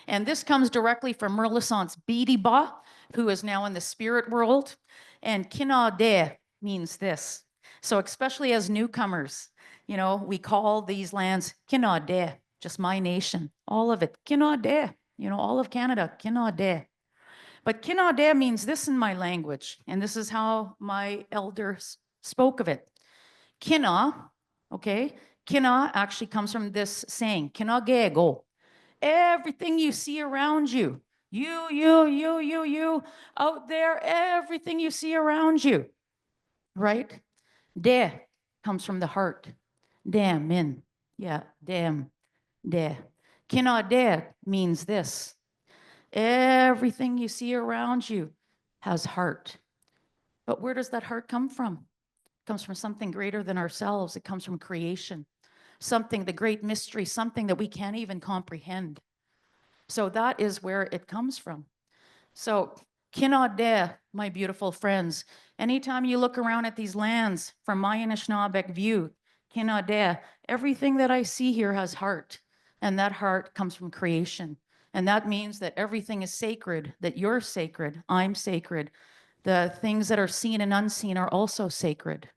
And this comes directly from Merlisant's Bidiba, who is now in the spirit world. And Kinaude means this. So especially as newcomers, we call these lands Kinaude, just my nation, all of it, Kinaude, all of Canada, Kinaude. But Kinaude means this in my language, and this is how my elders spoke of it. Kina, okay? Kina actually comes from this saying, Kinagego. Everything you see around you, you, out there, everything you see around you, right? De comes from the heart. Damn, in. Yeah, damn, de. Kinaude means this. Everything you see around you has heart. But where does that heart come from? It comes from something greater than ourselves. It comes from creation, something, the great mystery, something that we can't even comprehend. So that is where it comes from. So Kinaude, my beautiful friends, anytime you look around at these lands from my Anishinaabe view, Kinaude, everything that I see here has heart. And that heart comes from creation. And that means that everything is sacred, that you're sacred, I'm sacred. The things that are seen and unseen are also sacred.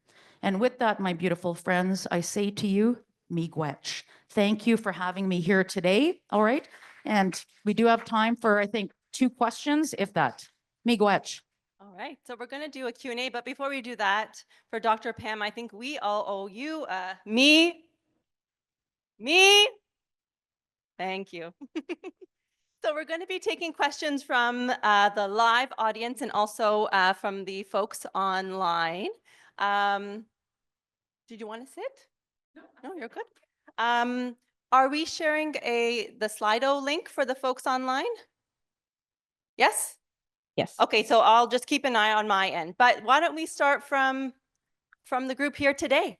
And with that, my beautiful friends, I say to you, miigwech. Thank you for having me here today. All right. And we do have time for, I think, 2 questions, if that. Miigwech. All right, so we're going to do a Q&A, but before we do that, for Dr. Pam, I think we all owe you me. Thank you. So we're going to be taking questions from the live audience and also from the folks online. Did you want to sit? No, you're good. Are we sharing the Slido link for the folks online? Yes? Yes. Okay, so I'll just keep an eye on my end. But why don't we start from the group here today?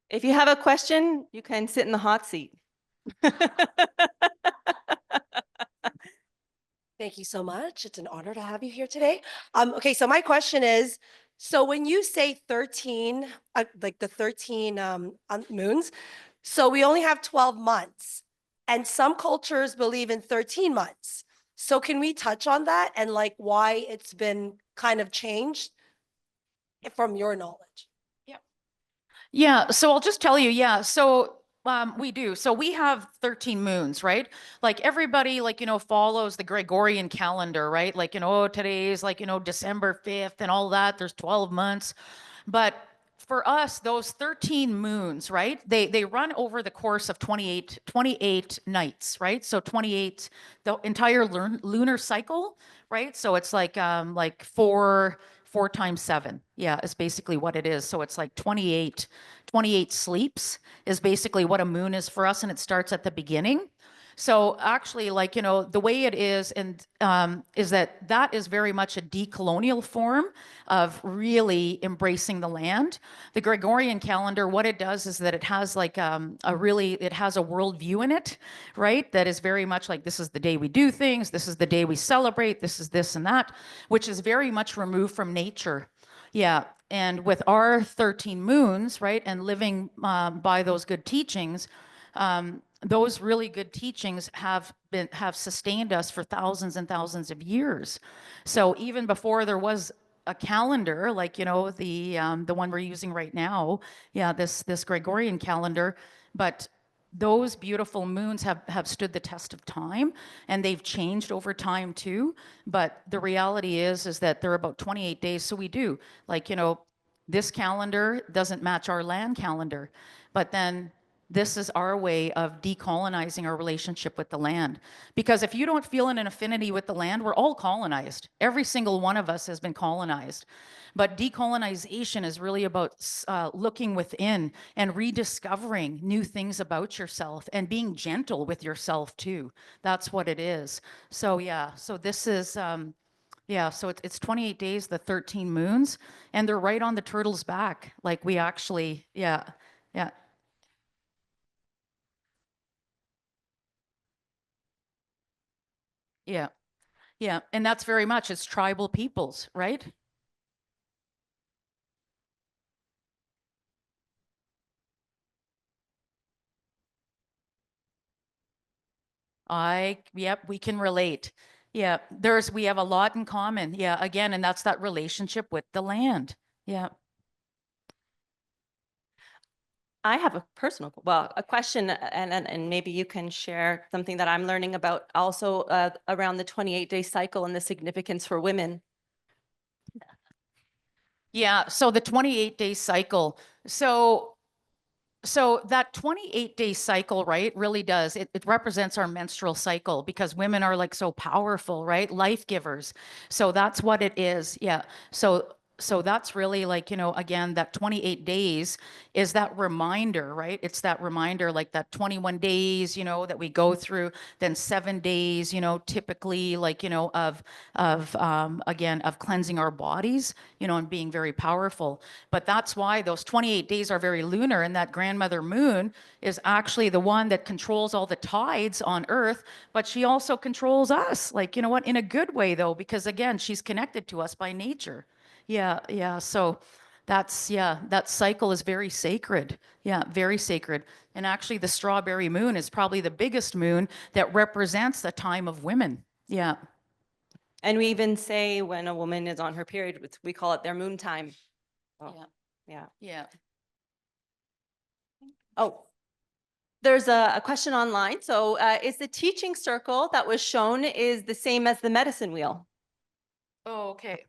If you have a question, you can sit in the hot seat. Thank you so much. It's an honor to have you here today. Okay, so my question is, so when you say 13, like the 13 moons, so we only have 12 months, and some cultures believe in 13 months. So can we touch on that and like why it's been kind of changed from your knowledge? Yeah, so I'll just tell you, yeah. So we do. So we have 13 moons, right? Like everybody, like, follows the Gregorian calendar, right? Like, today's like, December 5th and all that. There's 12 months. But for us, those 13 moons, right? They run over the course of 28 nights, right? So 28, the entire lunar cycle, right? So it's like 4 times 7. Yeah, is basically what it is. So it's like 28 sleeps is basically what a moon is for us, and it starts at the beginning. So actually, like, the way it is, and is that is very much a decolonial form of really embracing the land. The Gregorian calendar, what it does is that it has like it has a worldview in it, right? That is very much like, this is the day we do things, this is the day we celebrate, this is this and that, which is very much removed from nature. Yeah. And with our 13 moons, right, and living by those good teachings, those really good teachings have sustained us for thousands and thousands of years. So even before there was a calendar, like, the one we're using right now, yeah, this Gregorian calendar, but those beautiful moons have stood the test of time, and they've changed over time too. But the reality is that they're about 28 days. So we do, like, this calendar doesn't match our land calendar, but then this is our way of decolonizing our relationship with the land. Because if you don't feel an affinity with the land, we're all colonized. Every single one of us has been colonized. But decolonization is really about looking within and rediscovering new things about yourself and being gentle with yourself too. That's what it is. So yeah, so this is, yeah, so it's 28 days, the 13 moons, and they're right on the turtle's back. Like we actually, yeah. Yeah. Yeah. And that's very much, it's tribal peoples, right? Yep, we can relate. Yeah. We have a lot in common. Yeah. Again, and that's that relationship with the land. Yeah. I have a question, and maybe you can share something that I'm learning about also around the 28-day cycle and the significance for women. Yeah. So the 28-day cycle. So that 28-day cycle, right, really does. It represents our menstrual cycle because women are like so powerful, right? Life givers. So that's what it is. Yeah. So that's really like, again, that 28 days is that reminder, right? It's that reminder, like that 21 days, that we go through, then 7 days, typically like, again, of cleansing our bodies, and being very powerful. But that's why those 28 days are very lunar, and that grandmother moon is actually the one that controls all the tides on Earth, but she also controls us, like, in a good way though, because again, she's connected to us by nature. Yeah. So That's, yeah, that cycle is very sacred. Yeah, very sacred. And actually, the strawberry moon is probably the biggest moon that represents the time of women. Yeah. And we even say when a woman is on her period, we call it their moon time. Oh, Yeah. yeah. Yeah. Oh, there's a question online. So is the teaching circle that was shown is the same as the medicine wheel? Oh, okay.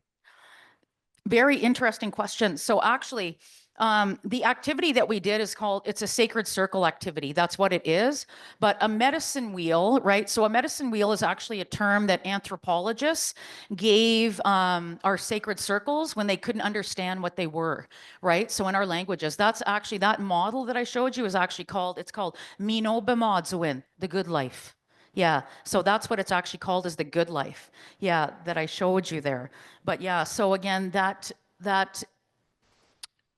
Very interesting question. So actually, the activity that we did is called, it's a sacred circle activity. That's what it is. But a medicine wheel, right? So a medicine wheel is actually a term that anthropologists gave our sacred circles when they couldn't understand what they were, right? So in our languages, that's actually, that model that I showed you is actually called, it's called Minobemodzwin, the good life. Yeah, so that's what it's actually called, is the good life. Yeah, that I showed you there. But yeah, so again, that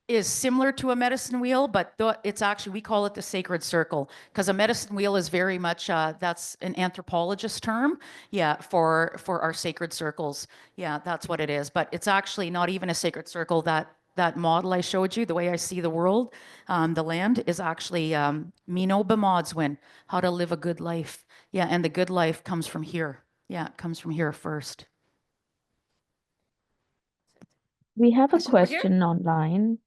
is similar to a medicine wheel, but it's actually, we call it the sacred circle, because a medicine wheel is very much that's an anthropologist term. Yeah, for our sacred circles. Yeah, that's what it is. But it's actually not even a sacred circle. That model I showed you, the way I see the world, the land, is actually Mino B'Modswin, how to live a good life. Yeah, and the good life comes from here. Yeah, it comes from here first. We have a Question over here? question online.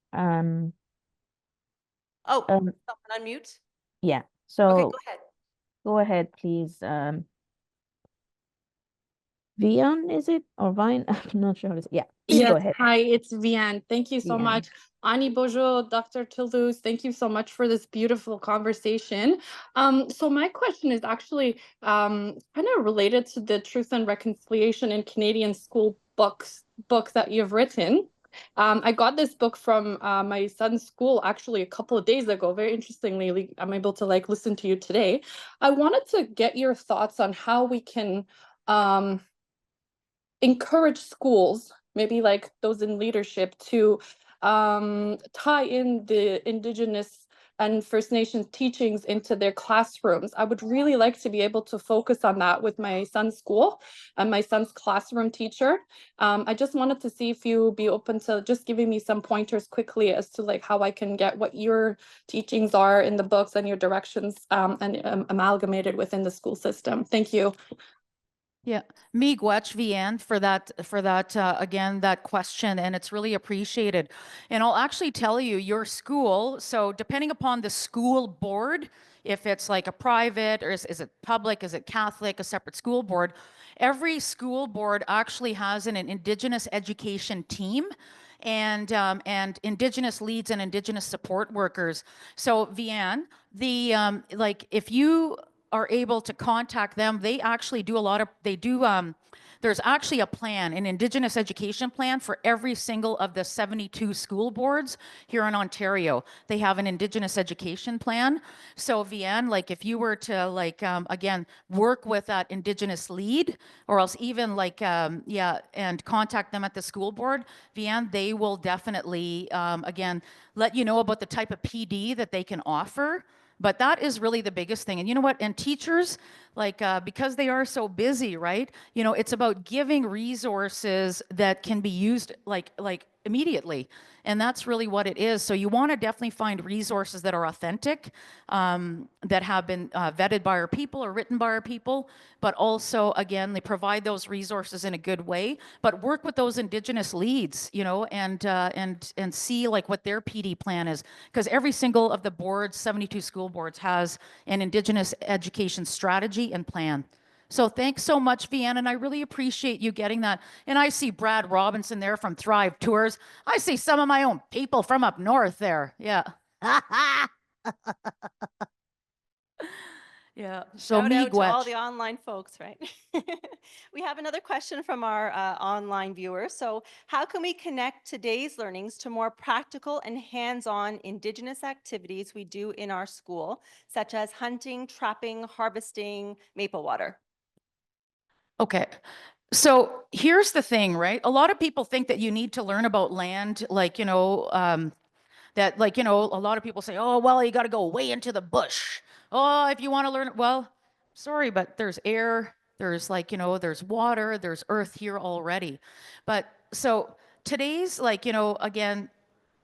Oh, Um, someone unmute. yeah. Okay, So go ahead. go ahead, please. Vian, is it or Vine? I'm not sure how to say. Yeah, please go Yes, ahead. hi, it's Vianne. Thank you so Vian. much. Ani Bojo, Dr. Toulouse, thank you so much for this beautiful conversation. So my question is actually kind of related to the Truth and Reconciliation in Canadian School book that you've written. I got this book from my son's school actually a couple of days ago. Very interestingly, I'm able to like listen to you today. I wanted to get your thoughts on how we can encourage schools, maybe like those in leadership, to tie in the Indigenous and First Nations teachings into their classrooms. I would really like to be able to focus on that with my son's school and my son's classroom teacher. I just wanted to see if you would be open to just giving me some pointers quickly as to like how I can get what your teachings are in the books and your directions and amalgamated within the school system. Thank you. Yeah, miigwech Vian for that again, that question, and it's really appreciated. And I'll actually tell you, your school, so depending upon the school board, if it's like a private or is it public, is it Catholic, a separate school board, every school board actually has an Indigenous education team and Indigenous leads and Indigenous support workers. So Vian, the like if you are able to contact them, they actually do a lot of, there's actually a plan, an Indigenous education plan for every single of the 72 school boards here in Ontario. They have an Indigenous education plan. So Vian, like if you were to like, again, work with that Indigenous lead or else even like, yeah, and contact them at the school board, Vian, they will definitely, again, let you know about the type of PD that they can offer. But that is really the biggest thing. And you know what? And teachers, like, because they are so busy, right? You know, it's about giving resources that can be used like immediately. And that's really what it is. So you want to definitely find resources that are authentic, that have been vetted by our people or written by our people, but also, again, they provide those resources in a good way, but work with those Indigenous leads, you know, and see like what their PD plan is. Because every single of the boards, 72 school boards, has an Indigenous education strategy and plan. So thanks so much, Vianne, and I really appreciate you getting that. And I see Brad Robinson there from Thrive Tours. I see some of my own people from up north there. Yeah. Yeah. So Shout out to all miigwech. the online folks, right? We have another question from our online viewers. So how can we connect today's learnings to more practical and hands-on Indigenous activities we do in our school, such as hunting, trapping, harvesting, maple water? Okay. So here's the thing, right? A lot of people think that you need to learn about land, like, you know, that like, you know, a lot of people say, oh, well, you got to go way into the bush. Oh, if you want to learn, well, sorry, but there's air, there's like, you know, there's water, there's earth here already. But so today's like, you know, again,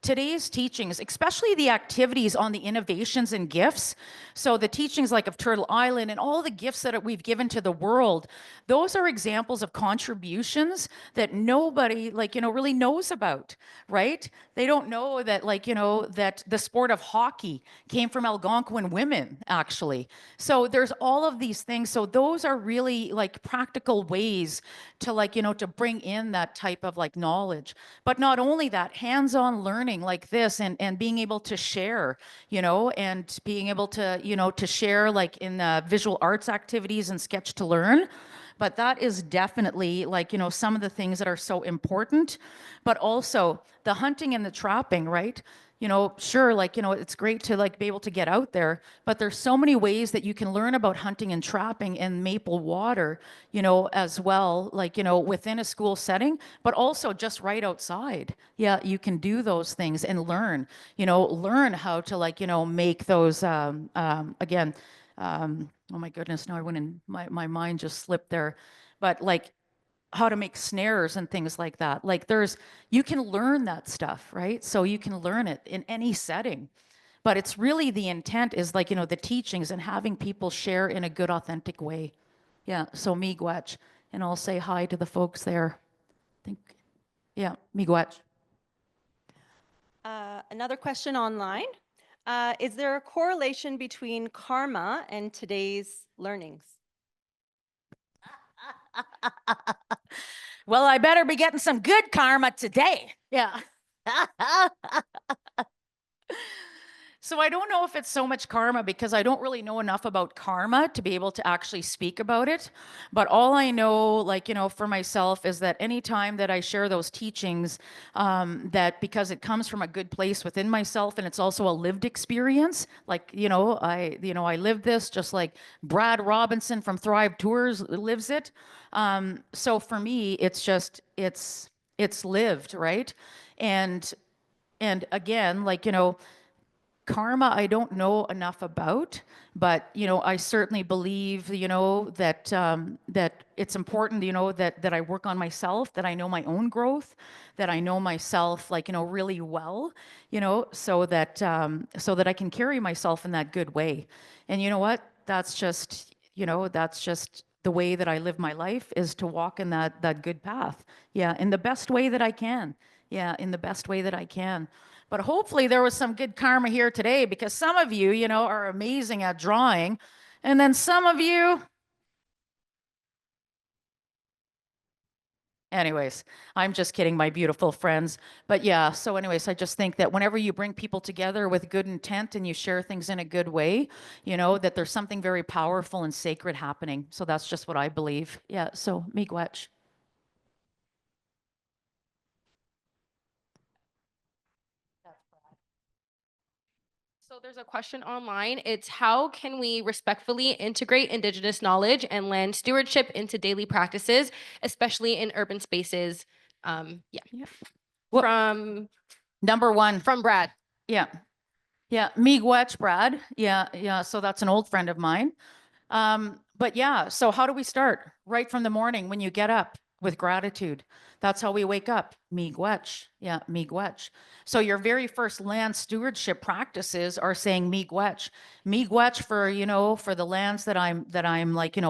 today's teachings, especially the activities on the innovations and gifts. So the teachings like of Turtle Island and all the gifts that we've given to the world, those are examples of contributions that nobody really knows about, right? They don't know that that the sport of hockey came from Algonquin women, actually. So there's all of these things. So those are really like practical ways to to bring in that type of knowledge. But not only that, hands-on learning like this and being able to share, and being able to, to share like in visual arts activities and sketch to learn. But that is definitely some of the things that are so important. But also the hunting and the trapping, right? Sure, it's great to be able to get out there, but there's so many ways that you can learn about hunting and trapping in Maple Water, as well, within a school setting, but also just right outside. Yeah, you can do those things and learn how to make those, again, oh my goodness, now I went in, my mind just slipped there, but how to make snares and things like that. You can learn that stuff, right? So you can learn it in any setting, but it's really the intent is the teachings and having people share in a good, authentic way. Yeah, so miigwech, and I'll say hi to the folks there. Yeah, miigwech. Another question online. Is there a correlation between karma and today's learnings? Well, I better be getting some good karma today. Yeah. So I don't know if it's so much karma because I don't really know enough about karma to be able to actually speak about it. But all I know, for myself is that anytime that I share those teachings, that because it comes from a good place within myself and it's also a lived experience, I lived this just like Brad Robinson from Thrive Tours lives it. So for me, it's just, it's lived, right? And again, karma, I don't know enough about, but I certainly believe that it's important that I work on myself, that I know my own growth, that I know myself really well, so that I can carry myself in that good way. And you know what? That's just the way that I live my life, is to walk in that good path. Yeah, in the best way that I can. Yeah, in the best way that I can. But hopefully there was some good karma here today, because some of you, are amazing at drawing. And then some of you, anyways, I'm just kidding, my beautiful friends. But yeah, so anyways, I just think that whenever you bring people together with good intent and you share things in a good way, that there's something very powerful and sacred happening. So that's just what I believe. Yeah, so miigwech. So there's a question online. It's how can we respectfully integrate Indigenous knowledge and land stewardship into daily practices, especially in urban spaces? Yeah. Well, From number one. from Brad. Yeah. Yeah. Miigwech, Brad. Yeah. Yeah. So that's an old friend of mine. But yeah, so how do we start? Right from the morning when you get up, with gratitude. That's how we wake up. Miigwech. Yeah, miigwech. So your very first land stewardship practices are saying miigwech. Miigwech for the lands that I'm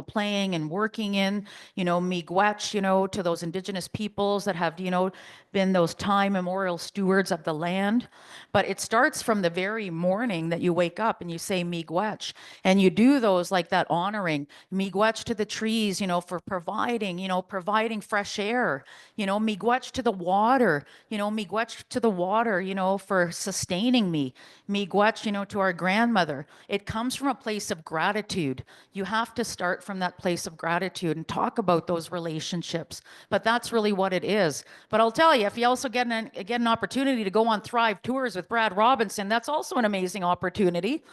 playing and working in, miigwech, to those Indigenous peoples that have, been those time immemorial stewards of the land. But it starts from the very morning that you wake up and you say miigwech, and you do those like that honoring. Miigwech to the trees, for providing fresh air, miigwech to the water, miigwech to the water, for sustaining me. Miigwech, to our grandmother. It comes from a place of gratitude. You have to start from that place of gratitude and talk about those relationships. But that's really what it is. But I'll tell you, if you also get an opportunity to go on Thrive Tours with Brad Robinson, that's also an amazing opportunity,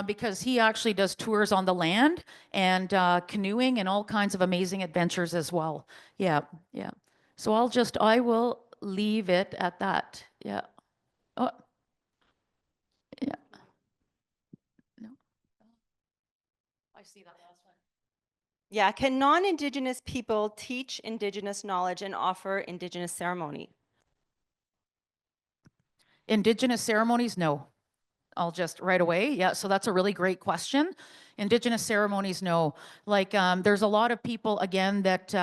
because he actually does tours on the land and canoeing and all kinds of amazing adventures as well. Yeah, yeah. So I will leave it at that. Yeah. Oh, yeah. No. I see that last one. Yeah, can non-Indigenous people teach Indigenous knowledge and offer Indigenous ceremony? Indigenous ceremonies, no. I'll just right away. Yeah, so that's a really great question. Indigenous ceremonies, no. Like, there's a lot of people again that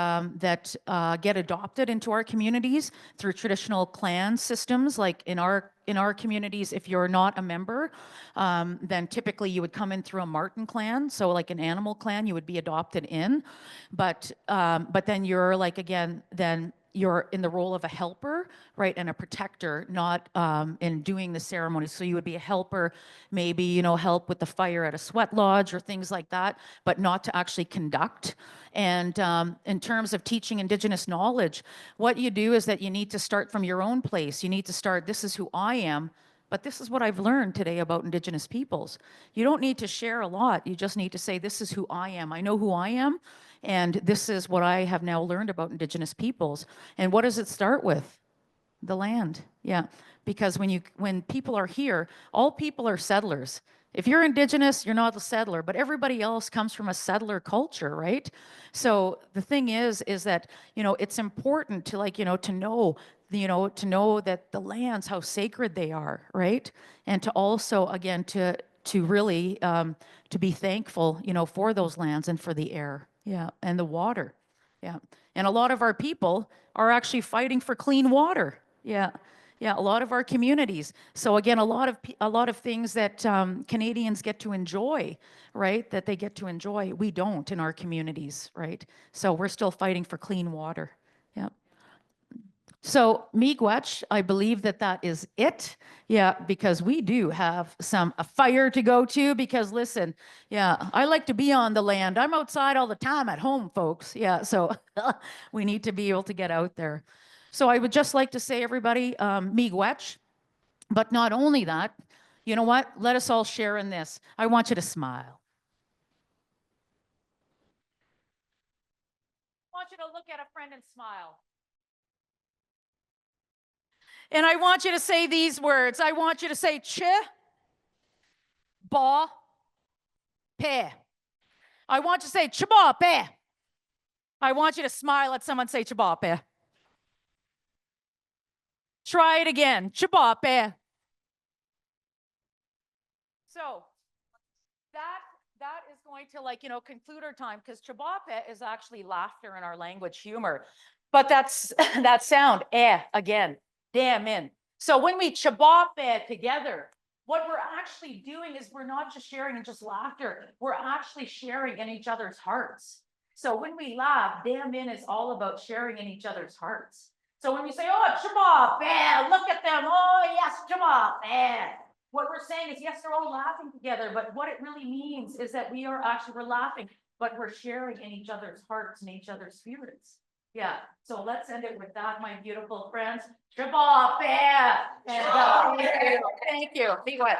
get adopted into our communities through traditional clan systems. Like in our communities, if you're not a member, then typically you would come in through a Martin clan, so like an animal clan, you would be adopted in. But then you're like again then. You're in the role of a helper, right, and a protector, not in doing the ceremony. So you would be a helper, maybe, you know, help with the fire at a sweat lodge or things like that, but not to actually conduct. And in terms of teaching Indigenous knowledge, what you do is that you need to start from your own place. You need to start, this is who I am, but this is what I've learned today about Indigenous peoples. You don't need to share a lot. You just need to say, this is who I am. I know who I am. And this is what I have now learned about Indigenous peoples. And what does it start with? The land. Yeah. Because when people are here, all people are settlers. If you're Indigenous, you're not a settler, but everybody else comes from a settler culture, right? So the thing is that, you know, it's important to like, you know, to know that the lands, how sacred they are, right? And to also, again, to really, to be thankful, you know, for those lands and for the air. Yeah, and the water. Yeah, and a lot of our people are actually fighting for clean water. Yeah, yeah, a lot of our communities. So again, a lot of things that Canadians get to enjoy, right? That they get to enjoy, we don't in our communities, right? So we're still fighting for clean water. Yeah. So miigwech, I believe that is it. Yeah, because we do have a fire to go to because listen, yeah, I like to be on the land. I'm outside all the time at home, folks. Yeah, so we need to be able to get out there. So I would just like to say everybody, miigwech, but not only that, you know what? Let us all share in this. I want you to smile. I want you to look at a friend and smile. And I want you to say these words. I want you to say ch, ba, pe. I want you to say chaba pe. I want you to smile at someone, say chaba pe. Try it again. Chaba pe. So that is going to like, you know, conclude our time because chaba pe is actually laughter in our language, humor. But that's that sound, again, damn in. So when we chaba pe together, what we're actually doing is we're not just sharing in just laughter. We're actually sharing in each other's hearts. So when we laugh, damn in is all about sharing in each other's hearts. So when we say, oh, chaba pe, look at them. Oh, yes, chaba pe. What we're saying is, yes, they're all laughing together, but what it really means is that we're laughing, but we're sharing in each other's hearts and each other's spirits. Yeah, so let's end it with that, my beautiful friends. Chaba pe. Thank you. Thank you. Be well.